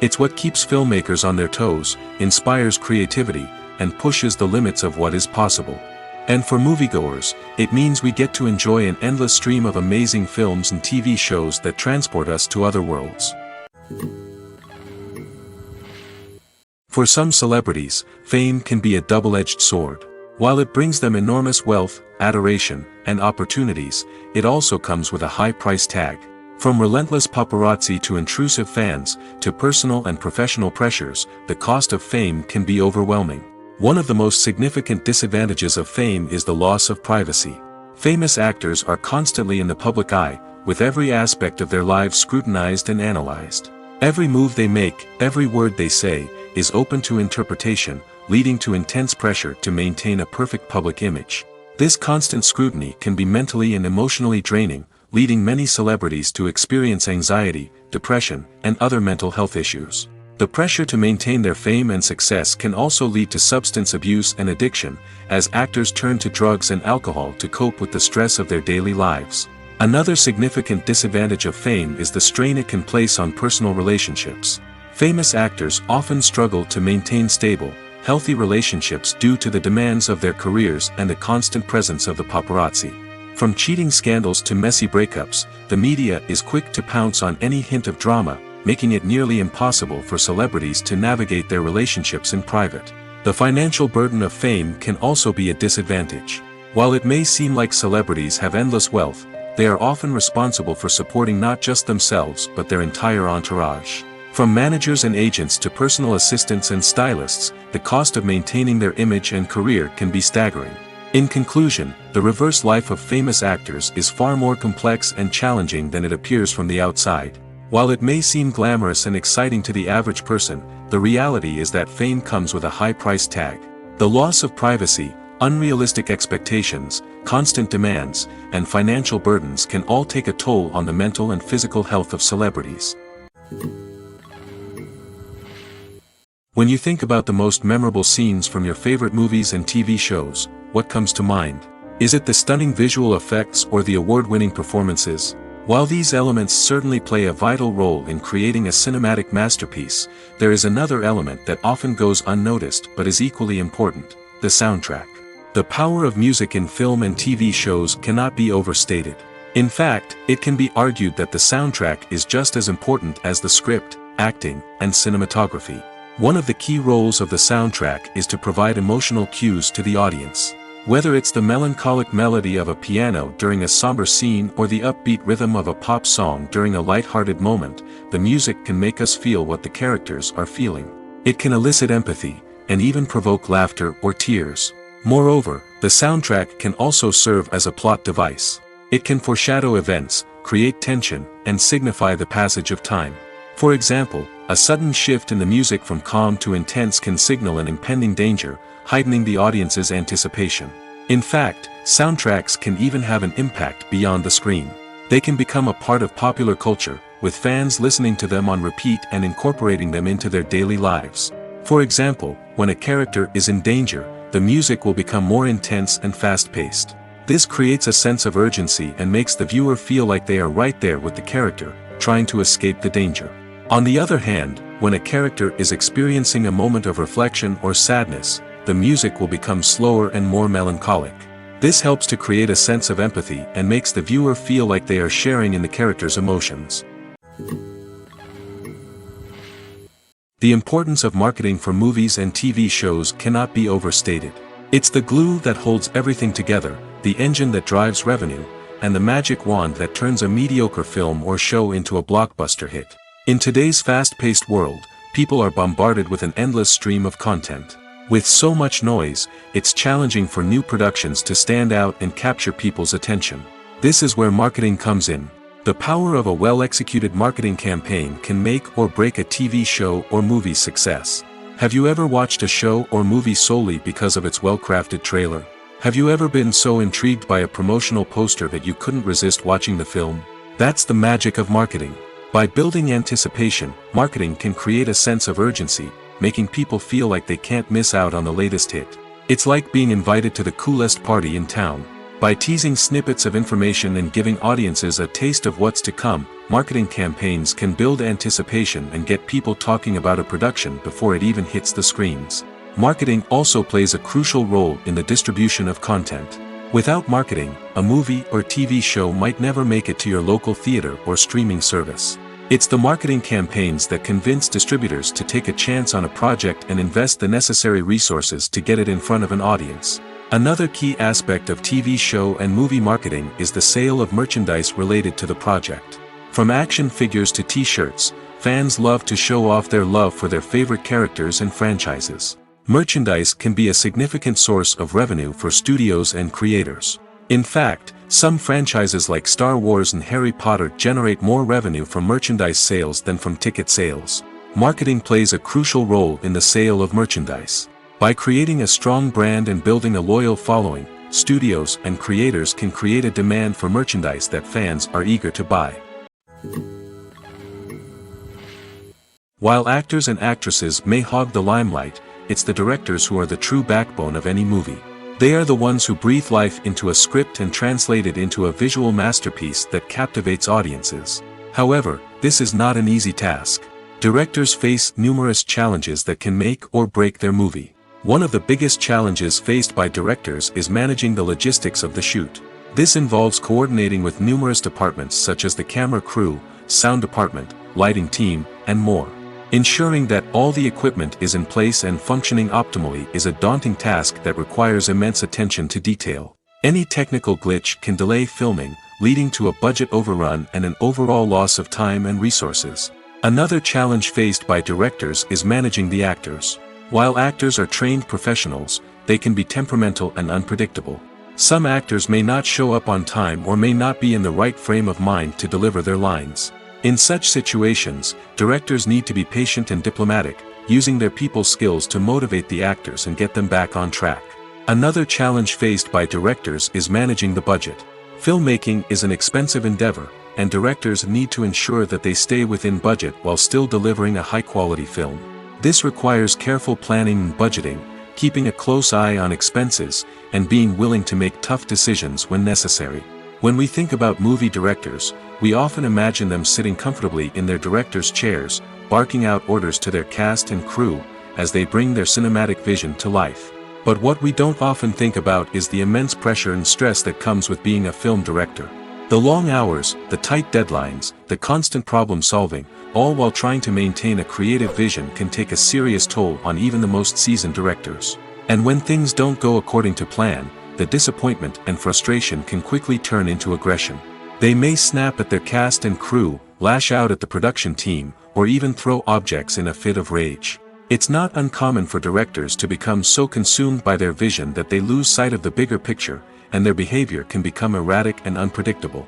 It's what keeps filmmakers on their toes, inspires creativity, and pushes the limits of what is possible. And for moviegoers, it means we get to enjoy an endless stream of amazing films and TV shows that transport us to other worlds. For some celebrities, fame can be a double-edged sword. While it brings them enormous wealth, adoration, and opportunities, it also comes with a high price tag. From relentless paparazzi to intrusive fans, to personal and professional pressures, the cost of fame can be overwhelming. One of the most significant disadvantages of fame is the loss of privacy. Famous actors are constantly in the public eye, with every aspect of their lives scrutinized and analyzed. Every move they make, every word they say, is open to interpretation, leading to intense pressure to maintain a perfect public image. This constant scrutiny can be mentally and emotionally draining, leading many celebrities to experience anxiety, depression, and other mental health issues. The pressure to maintain their fame and success can also lead to substance abuse and addiction, as actors turn to drugs and alcohol to cope with the stress of their daily lives. Another significant disadvantage of fame is the strain it can place on personal relationships. Famous actors often struggle to maintain stable, healthy relationships due to the demands of their careers and the constant presence of the paparazzi. From cheating scandals to messy breakups, the media is quick to pounce on any hint of drama, making it nearly impossible for celebrities to navigate their relationships in private. The financial burden of fame can also be a disadvantage. While it may seem like celebrities have endless wealth, they are often responsible for supporting not just themselves but their entire entourage. From managers and agents to personal assistants and stylists, the cost of maintaining their image and career can be staggering. In conclusion, the reverse life of famous actors is far more complex and challenging than it appears from the outside. While it may seem glamorous and exciting to the average person, the reality is that fame comes with a high price tag. The loss of privacy, unrealistic expectations, constant demands, and financial burdens can all take a toll on the mental and physical health of celebrities. When you think about the most memorable scenes from your favorite movies and TV shows, what comes to mind? Is it the stunning visual effects or the award-winning performances? While these elements certainly play a vital role in creating a cinematic masterpiece, there is another element that often goes unnoticed but is equally important: the soundtrack. The power of music in film and TV shows cannot be overstated. In fact, it can be argued that the soundtrack is just as important as the script, acting, and cinematography. One of the key roles of the soundtrack is to provide emotional cues to the audience. Whether it's the melancholic melody of a piano during a somber scene or the upbeat rhythm of a pop song during a light-hearted moment, the music can make us feel what the characters are feeling. It can elicit empathy, and even provoke laughter or tears. Moreover, the soundtrack can also serve as a plot device. It can foreshadow events, create tension, and signify the passage of time. For example, a sudden shift in the music from calm to intense can signal an impending danger, heightening the audience's anticipation. In fact, soundtracks can even have an impact beyond the screen. They can become a part of popular culture, with fans listening to them on repeat and incorporating them into their daily lives. For example, when a character is in danger, the music will become more intense and fast-paced. This creates a sense of urgency and makes the viewer feel like they are right there with the character, trying to escape the danger. On the other hand, when a character is experiencing a moment of reflection or sadness, the music will become slower and more melancholic. This helps to create a sense of empathy and makes the viewer feel like they are sharing in the character's emotions. The importance of marketing for movies and TV shows cannot be overstated. It's the glue that holds everything together, the engine that drives revenue, and the magic wand that turns a mediocre film or show into a blockbuster hit. In today's fast-paced world, people are bombarded with an endless stream of content. With so much noise, it's challenging for new productions to stand out and capture people's attention. This is where marketing comes in. The power of a well-executed marketing campaign can make or break a TV show or movie's success. Have you ever watched a show or movie solely because of its well-crafted trailer? Have you ever been so intrigued by a promotional poster that you couldn't resist watching the film? That's the magic of marketing. By building anticipation, marketing can create a sense of urgency, making people feel like they can't miss out on the latest hit. It's like being invited to the coolest party in town. By teasing snippets of information and giving audiences a taste of what's to come, marketing campaigns can build anticipation and get people talking about a production before it even hits the screens. Marketing also plays a crucial role in the distribution of content. Without marketing, a movie or TV show might never make it to your local theater or streaming service. It's the marketing campaigns that convince distributors to take a chance on a project and invest the necessary resources to get it in front of an audience. Another key aspect of TV show and movie marketing is the sale of merchandise related to the project. From action figures to t-shirts, fans love to show off their love for their favorite characters and franchises. Merchandise can be a significant source of revenue for studios and creators. In fact, some franchises like Star Wars and Harry Potter generate more revenue from merchandise sales than from ticket sales. Marketing plays a crucial role in the sale of merchandise. By creating a strong brand and building a loyal following, studios and creators can create a demand for merchandise that fans are eager to buy. While actors and actresses may hog the limelight, it's the directors who are the true backbone of any movie. They are the ones who breathe life into a script and translate it into a visual masterpiece that captivates audiences. However, this is not an easy task. Directors face numerous challenges that can make or break their movie. One of the biggest challenges faced by directors is managing the logistics of the shoot. This involves coordinating with numerous departments such as the camera crew, sound department, lighting team, and more. Ensuring that all the equipment is in place and functioning optimally is a daunting task that requires immense attention to detail. Any technical glitch can delay filming, leading to a budget overrun and an overall loss of time and resources. Another challenge faced by directors is managing the actors. While actors are trained professionals, they can be temperamental and unpredictable. Some actors may not show up on time or may not be in the right frame of mind to deliver their lines. In such situations, directors need to be patient and diplomatic, using their people skills to motivate the actors and get them back on track. Another challenge faced by directors is managing the budget. Filmmaking is an expensive endeavor, and directors need to ensure that they stay within budget while still delivering a high-quality film. This requires careful planning and budgeting, keeping a close eye on expenses, and being willing to make tough decisions when necessary. When we think about movie directors, we often imagine them sitting comfortably in their director's chairs, barking out orders to their cast and crew, as they bring their cinematic vision to life. But what we don't often think about is the immense pressure and stress that comes with being a film director. The long hours, the tight deadlines, the constant problem solving, all while trying to maintain a creative vision can take a serious toll on even the most seasoned directors. And when things don't go according to plan, the disappointment and frustration can quickly turn into aggression. They may snap at their cast and crew, lash out at the production team, or even throw objects in a fit of rage. It's not uncommon for directors to become so consumed by their vision that they lose sight of the bigger picture, and their behavior can become erratic and unpredictable.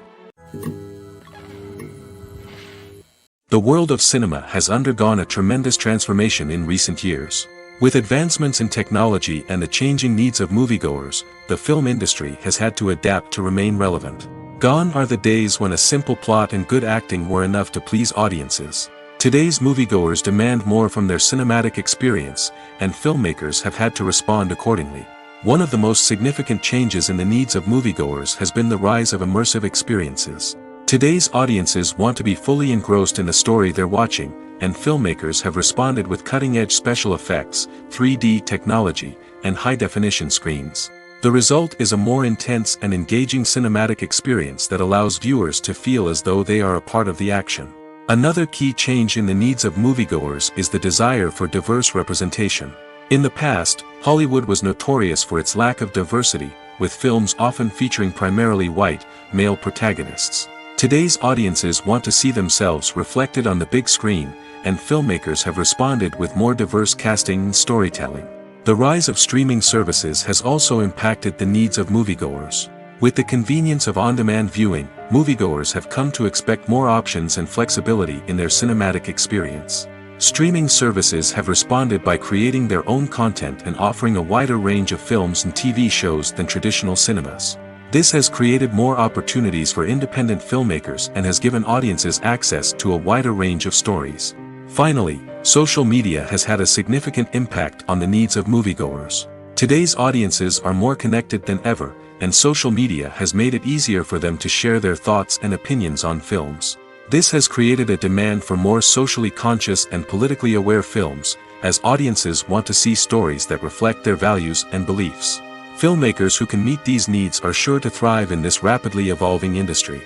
The world of cinema has undergone a tremendous transformation in recent years. With advancements in technology and the changing needs of moviegoers, the film industry has had to adapt to remain relevant. Gone are the days when a simple plot and good acting were enough to please audiences. Today's moviegoers demand more from their cinematic experience, and filmmakers have had to respond accordingly. One of the most significant changes in the needs of moviegoers has been the rise of immersive experiences. Today's audiences want to be fully engrossed in the story they're watching, and filmmakers have responded with cutting-edge special effects, 3D technology, and high-definition screens. The result is a more intense and engaging cinematic experience that allows viewers to feel as though they are a part of the action. Another key change in the needs of moviegoers is the desire for diverse representation. In the past, Hollywood was notorious for its lack of diversity, with films often featuring primarily white, male protagonists. Today's audiences want to see themselves reflected on the big screen, and filmmakers have responded with more diverse casting and storytelling. The rise of streaming services has also impacted the needs of moviegoers. With the convenience of on-demand viewing, moviegoers have come to expect more options and flexibility in their cinematic experience. Streaming services have responded by creating their own content and offering a wider range of films and TV shows than traditional cinemas. This has created more opportunities for independent filmmakers and has given audiences access to a wider range of stories. Finally, social media has had a significant impact on the needs of moviegoers. Today's audiences are more connected than ever, and social media has made it easier for them to share their thoughts and opinions on films. This has created a demand for more socially conscious and politically aware films, as audiences want to see stories that reflect their values and beliefs. Filmmakers who can meet these needs are sure to thrive in this rapidly evolving industry.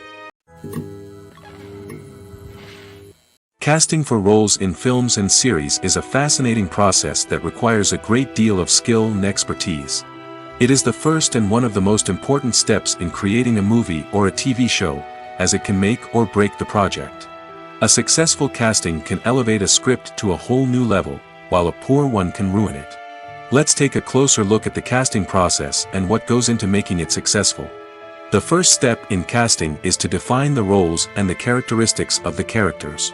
Casting for roles in films and series is a fascinating process that requires a great deal of skill and expertise. It is the first and one of the most important steps in creating a movie or a TV show, as it can make or break the project. A successful casting can elevate a script to a whole new level, while a poor one can ruin it. Let's take a closer look at the casting process and what goes into making it successful. The first step in casting is to define the roles and the characteristics of the characters.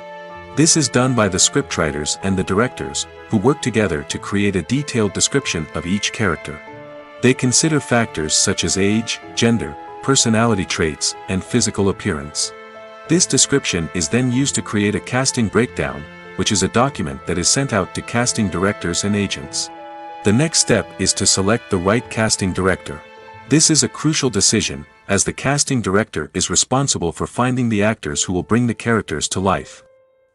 This is done by the scriptwriters and the directors, who work together to create a detailed description of each character. They consider factors such as age, gender, personality traits, and physical appearance. This description is then used to create a casting breakdown, which is a document that is sent out to casting directors and agents. The next step is to select the right casting director. This is a crucial decision, as the casting director is responsible for finding the actors who will bring the characters to life.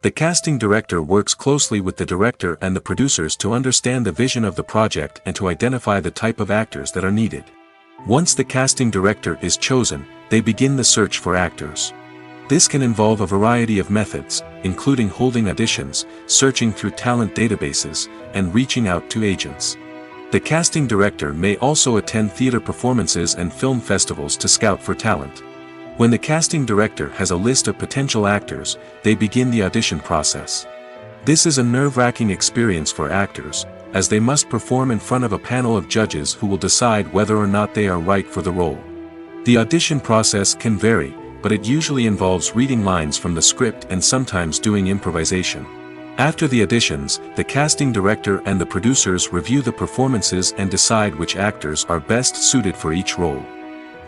The casting director works closely with the director and the producers to understand the vision of the project and to identify the type of actors that are needed. Once the casting director is chosen, they begin the search for actors. This can involve a variety of methods, including holding auditions, searching through talent databases, and reaching out to agents. The casting director may also attend theater performances and film festivals to scout for talent. When the casting director has a list of potential actors, they begin the audition process. This is a nerve-wracking experience for actors, as they must perform in front of a panel of judges who will decide whether or not they are right for the role. The audition process can vary, but it usually involves reading lines from the script and sometimes doing improvisation. After the auditions, the casting director and the producers review the performances and decide which actors are best suited for each role.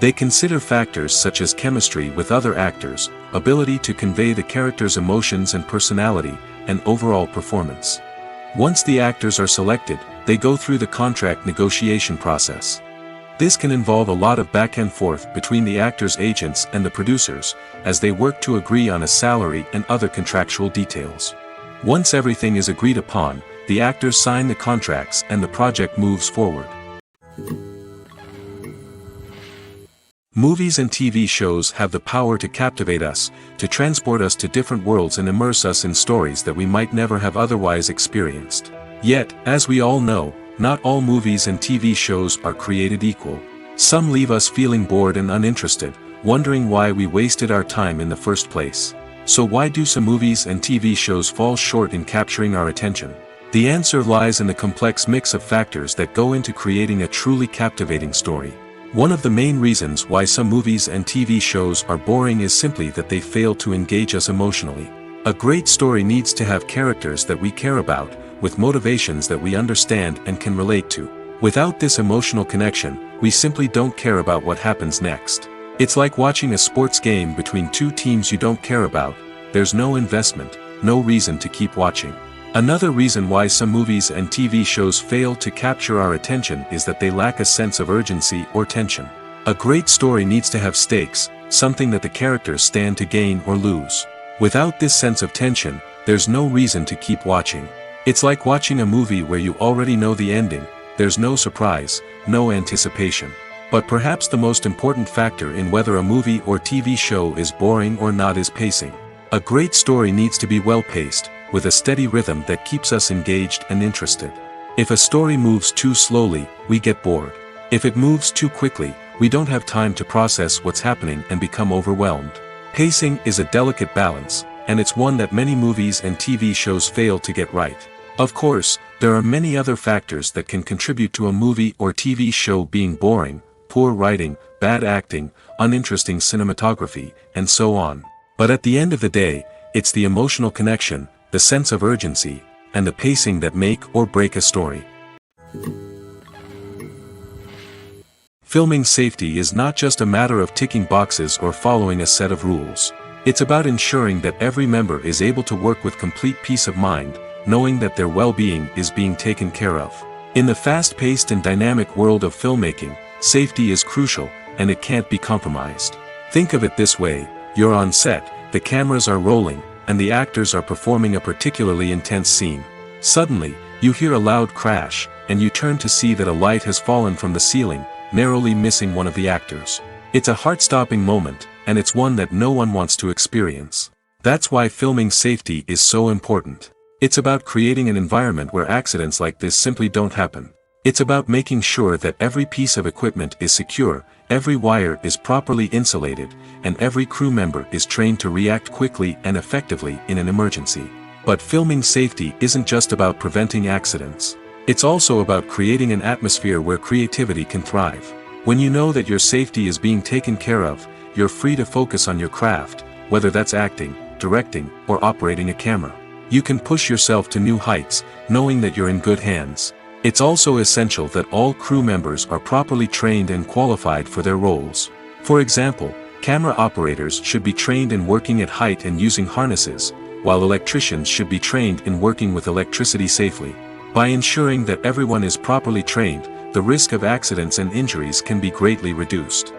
They consider factors such as chemistry with other actors, ability to convey the character's emotions and personality, and overall performance. Once the actors are selected, they go through the contract negotiation process. This can involve a lot of back and forth between the actors' agents and the producers, as they work to agree on a salary and other contractual details. Once everything is agreed upon, the actors sign the contracts and the project moves forward. Movies and TV shows have the power to captivate us, to transport us to different worlds and immerse us in stories that we might never have otherwise experienced. Yet, as we all know, not all movies and TV shows are created equal. Some leave us feeling bored and uninterested, wondering why we wasted our time in the first place. So why do some movies and TV shows fall short in capturing our attention? The answer lies in the complex mix of factors that go into creating a truly captivating story. One of the main reasons why some movies and TV shows are boring is simply that they fail to engage us emotionally. A great story needs to have characters that we care about, with motivations that we understand and can relate to. Without this emotional connection, we simply don't care about what happens next. It's like watching a sports game between two teams you don't care about. There's no investment, no reason to keep watching. Another reason why some movies and TV shows fail to capture our attention is that they lack a sense of urgency or tension. A great story needs to have stakes, something that the characters stand to gain or lose. Without this sense of tension, there's no reason to keep watching. It's like watching a movie where you already know the ending. There's no surprise, no anticipation. But perhaps the most important factor in whether a movie or TV show is boring or not is pacing. A great story needs to be well-paced, with a steady rhythm that keeps us engaged and interested. If a story moves too slowly, we get bored. If it moves too quickly, we don't have time to process what's happening and become overwhelmed. Pacing is a delicate balance, and it's one that many movies and TV shows fail to get right. Of course, there are many other factors that can contribute to a movie or TV show being boring: poor writing, bad acting, uninteresting cinematography, and so on. But at the end of the day, it's the emotional connection, the sense of urgency, and the pacing that make or break a story. Filming safety is not just a matter of ticking boxes or following a set of rules. It's about ensuring that every member is able to work with complete peace of mind, knowing that their well-being is being taken care of. In the fast-paced and dynamic world of filmmaking, safety is crucial, and it can't be compromised. Think of it this way: you're on set, the cameras are rolling, and the actors are performing a particularly intense scene. Suddenly, you hear a loud crash, and you turn to see that a light has fallen from the ceiling, narrowly missing one of the actors. It's a heart-stopping moment, and it's one that no one wants to experience. That's why filming safety is so important. It's about creating an environment where accidents like this simply don't happen. It's about making sure that every piece of equipment is secure, every wire is properly insulated, and every crew member is trained to react quickly and effectively in an emergency. But filming safety isn't just about preventing accidents. It's also about creating an atmosphere where creativity can thrive. When you know that your safety is being taken care of, you're free to focus on your craft, whether that's acting, directing, or operating a camera. You can push yourself to new heights, knowing that you're in good hands. It's also essential that all crew members are properly trained and qualified for their roles. For example, camera operators should be trained in working at height and using harnesses, while electricians should be trained in working with electricity safely. By ensuring that everyone is properly trained, the risk of accidents and injuries can be greatly reduced.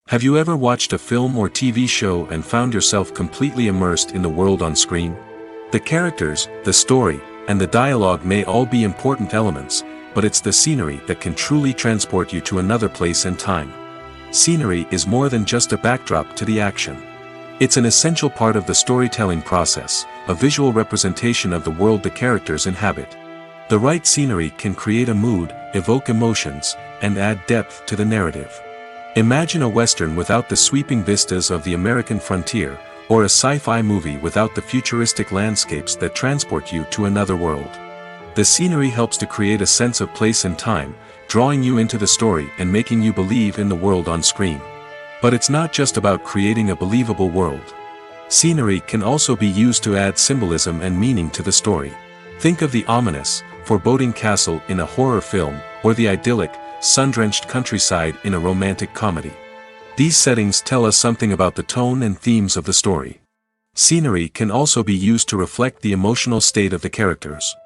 Have you ever watched a film or TV show and found yourself completely immersed in the world on screen? The characters, the story, and the dialogue may all be important elements, but it's the scenery that can truly transport you to another place and time. Scenery is more than just a backdrop to the action. It's an essential part of the storytelling process, a visual representation of the world the characters inhabit. The right scenery can create a mood, evoke emotions, and add depth to the narrative. Imagine a Western without the sweeping vistas of the American frontier, or a sci-fi movie without the futuristic landscapes that transport you to another world. The scenery helps to create a sense of place and time, drawing you into the story and making you believe in the world on screen. But it's not just about creating a believable world. Scenery can also be used to add symbolism and meaning to the story. Think of the ominous, foreboding castle in a horror film, or the idyllic, sun-drenched countryside in a romantic comedy. These settings tell us something about the tone and themes of the story. Scenery can also be used to reflect the emotional state of the characters.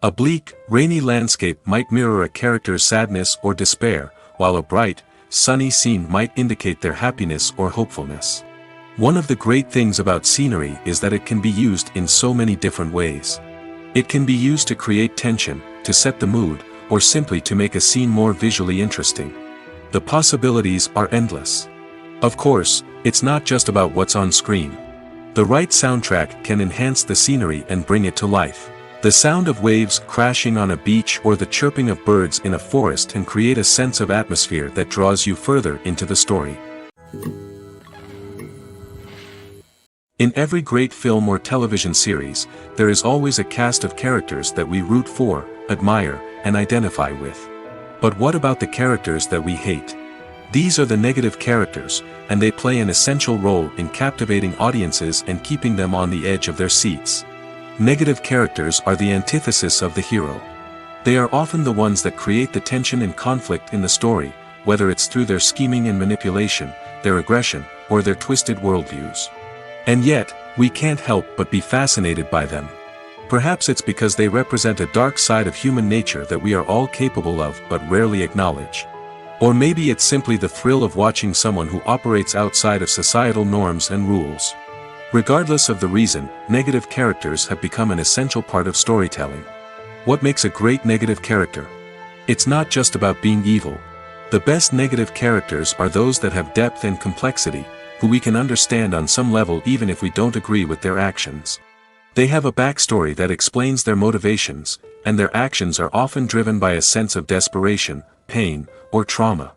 A bleak, rainy landscape might mirror a character's sadness or despair, while a bright, sunny scene might indicate their happiness or hopefulness. One of the great things about scenery is that it can be used in so many different ways. It can be used to create tension, to set the mood, or simply to make a scene more visually interesting. The possibilities are endless. Of course, it's not just about what's on screen. The right soundtrack can enhance the scenery and bring it to life. The sound of waves crashing on a beach or the chirping of birds in a forest can create a sense of atmosphere that draws you further into the story. In every great film or television series, there is always a cast of characters that we root for, admire, and identify with. But what about the characters that we hate? These are the negative characters, and they play an essential role in captivating audiences and keeping them on the edge of their seats. Negative characters are the antithesis of the hero. They are often the ones that create the tension and conflict in the story, whether it's through their scheming and manipulation, their aggression, or their twisted worldviews. And yet, we can't help but be fascinated by them. Perhaps it's because they represent a dark side of human nature that we are all capable of but rarely acknowledge. Or maybe it's simply the thrill of watching someone who operates outside of societal norms and rules. Regardless of the reason, negative characters have become an essential part of storytelling. What makes a great negative character? It's not just about being evil. The best negative characters are those that have depth and complexity, who we can understand on some level even if we don't agree with their actions. They have a backstory that explains their motivations, and their actions are often driven by a sense of desperation, pain, or trauma.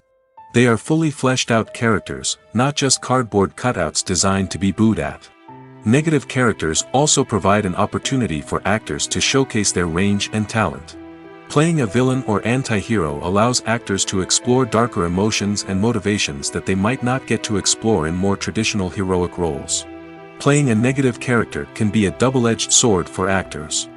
They are fully fleshed out characters, not just cardboard cutouts designed to be booed at. Negative characters also provide an opportunity for actors to showcase their range and talent. Playing a villain or anti-hero allows actors to explore darker emotions and motivations that they might not get to explore in more traditional heroic roles. Playing a negative character can be a double-edged sword for actors.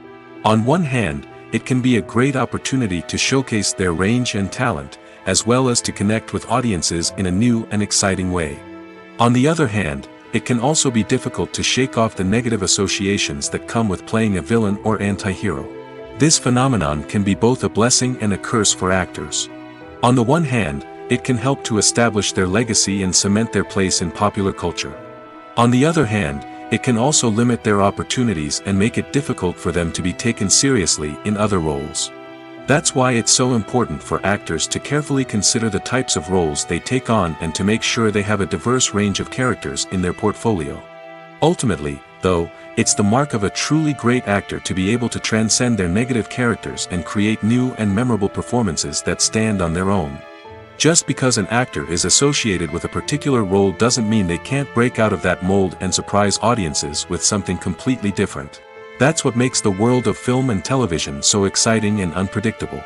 On one hand, it can be a great opportunity to showcase their range and talent, as well as to connect with audiences in a new and exciting way. On the other hand, it can also be difficult to shake off the negative associations that come with playing a villain or anti-hero. This phenomenon can be both a blessing and a curse for actors. On the one hand, it can help to establish their legacy and cement their place in popular culture. On the other hand, it can also limit their opportunities and make it difficult for them to be taken seriously in other roles. That's why it's so important for actors to carefully consider the types of roles they take on and to make sure they have a diverse range of characters in their portfolio. Ultimately, though, it's the mark of a truly great actor to be able to transcend their negative characters and create new and memorable performances that stand on their own. Just because an actor is associated with a particular role doesn't mean they can't break out of that mold and surprise audiences with something completely different. That's what makes the world of film and television so exciting and unpredictable.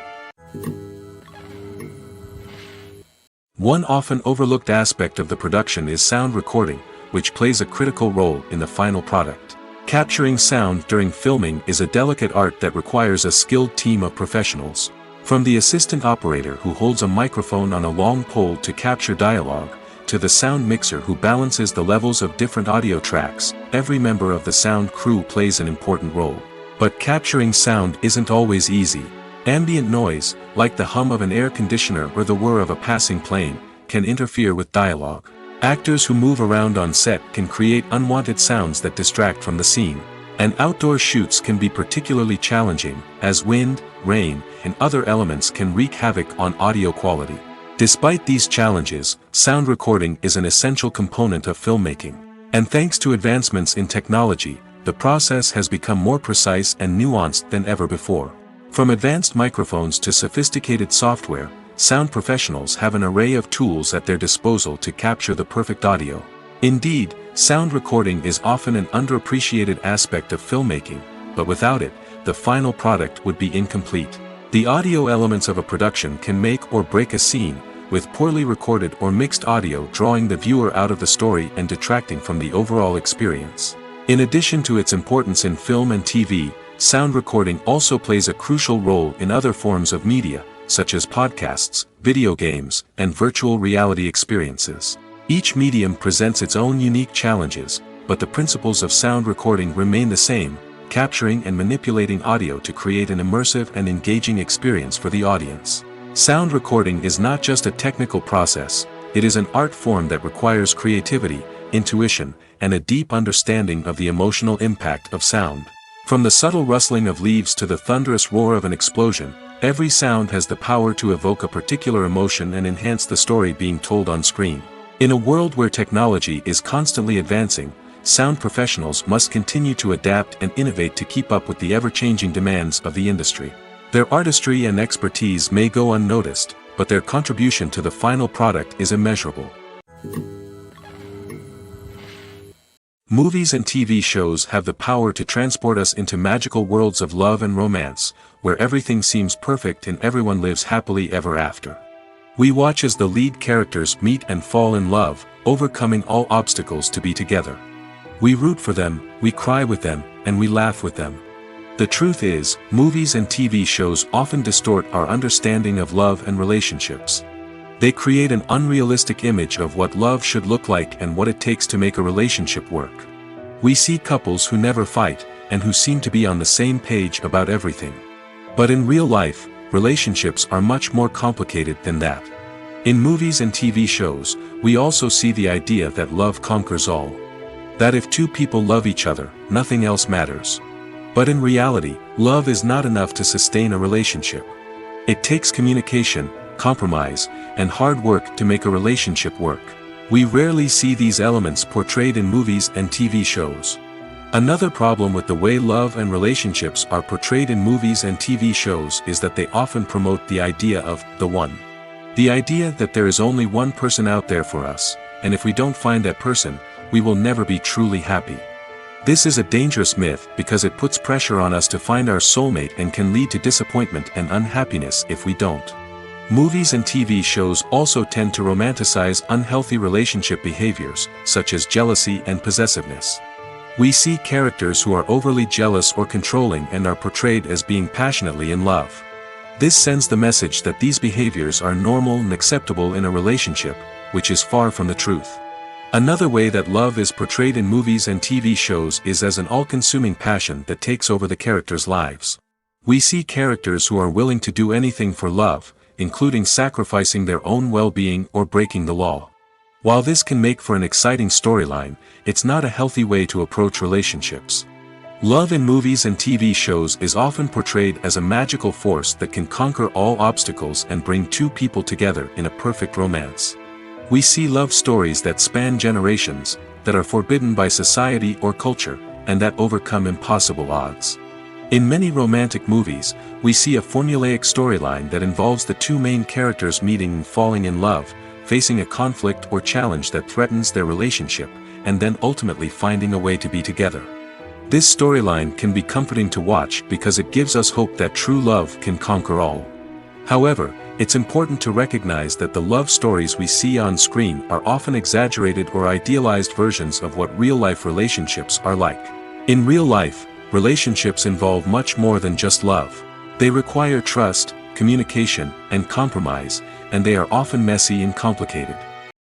One often overlooked aspect of the production is sound recording, which plays a critical role in the final product. Capturing sound during filming is a delicate art that requires a skilled team of professionals. From the assistant operator who holds a microphone on a long pole to capture dialogue, to the sound mixer who balances the levels of different audio tracks, every member of the sound crew plays an important role. But capturing sound isn't always easy. Ambient noise, like the hum of an air conditioner or the whir of a passing plane, can interfere with dialogue. Actors who move around on set can create unwanted sounds that distract from the scene. And outdoor shoots can be particularly challenging, as wind, rain, and other elements can wreak havoc on audio quality. Despite these challenges, sound recording is an essential component of filmmaking. And thanks to advancements in technology, the process has become more precise and nuanced than ever before. From advanced microphones to sophisticated software, sound professionals have an array of tools at their disposal to capture the perfect audio. Indeed, sound recording is often an underappreciated aspect of filmmaking, but without it, the final product would be incomplete. The audio elements of a production can make or break a scene, with poorly recorded or mixed audio drawing the viewer out of the story and detracting from the overall experience. In addition to its importance in film and TV, sound recording also plays a crucial role in other forms of media, such as podcasts, video games, and virtual reality experiences. Each medium presents its own unique challenges, but the principles of sound recording remain the same, capturing and manipulating audio to create an immersive and engaging experience for the audience. Sound recording is not just a technical process, it is an art form that requires creativity, intuition, and a deep understanding of the emotional impact of sound. From the subtle rustling of leaves to the thunderous roar of an explosion, every sound has the power to evoke a particular emotion and enhance the story being told on screen. In a world where technology is constantly advancing, sound professionals must continue to adapt and innovate to keep up with the ever-changing demands of the industry. Their artistry and expertise may go unnoticed, but their contribution to the final product is immeasurable. Movies and TV shows have the power to transport us into magical worlds of love and romance, where everything seems perfect and everyone lives happily ever after. We watch as the lead characters meet and fall in love, overcoming all obstacles to be together. We root for them, we cry with them, and we laugh with them. The truth is, movies and TV shows often distort our understanding of love and relationships. They create an unrealistic image of what love should look like and what it takes to make a relationship work. We see couples who never fight, and who seem to be on the same page about everything. But in real life, relationships are much more complicated than that. In movies and TV shows, we also see the idea that love conquers all. That if two people love each other, nothing else matters. But in reality, love is not enough to sustain a relationship. It takes communication, compromise, and hard work to make a relationship work. We rarely see these elements portrayed in movies and TV shows. Another problem with the way love and relationships are portrayed in movies and TV shows is that they often promote the idea of the one. The idea that there is only one person out there for us, and if we don't find that person, we will never be truly happy. This is a dangerous myth because it puts pressure on us to find our soulmate and can lead to disappointment and unhappiness if we don't. Movies and TV shows also tend to romanticize unhealthy relationship behaviors, such as jealousy and possessiveness. We see characters who are overly jealous or controlling and are portrayed as being passionately in love. This sends the message that these behaviors are normal and acceptable in a relationship, which is far from the truth. Another way that love is portrayed in movies and TV shows is as an all-consuming passion that takes over the characters' lives. We see characters who are willing to do anything for love, including sacrificing their own well-being or breaking the law. While this can make for an exciting storyline, it's not a healthy way to approach relationships. Love in movies and TV shows is often portrayed as a magical force that can conquer all obstacles and bring two people together in a perfect romance. We see love stories that span generations, that are forbidden by society or culture, and that overcome impossible odds. In many romantic movies, we see a formulaic storyline that involves the two main characters meeting and falling in love, facing a conflict or challenge that threatens their relationship, and then ultimately finding a way to be together. This storyline can be comforting to watch because it gives us hope that true love can conquer all. However, it's important to recognize that the love stories we see on screen are often exaggerated or idealized versions of what real-life relationships are like. In real life, relationships involve much more than just love. They require trust, communication, and compromise, and they are often messy and complicated.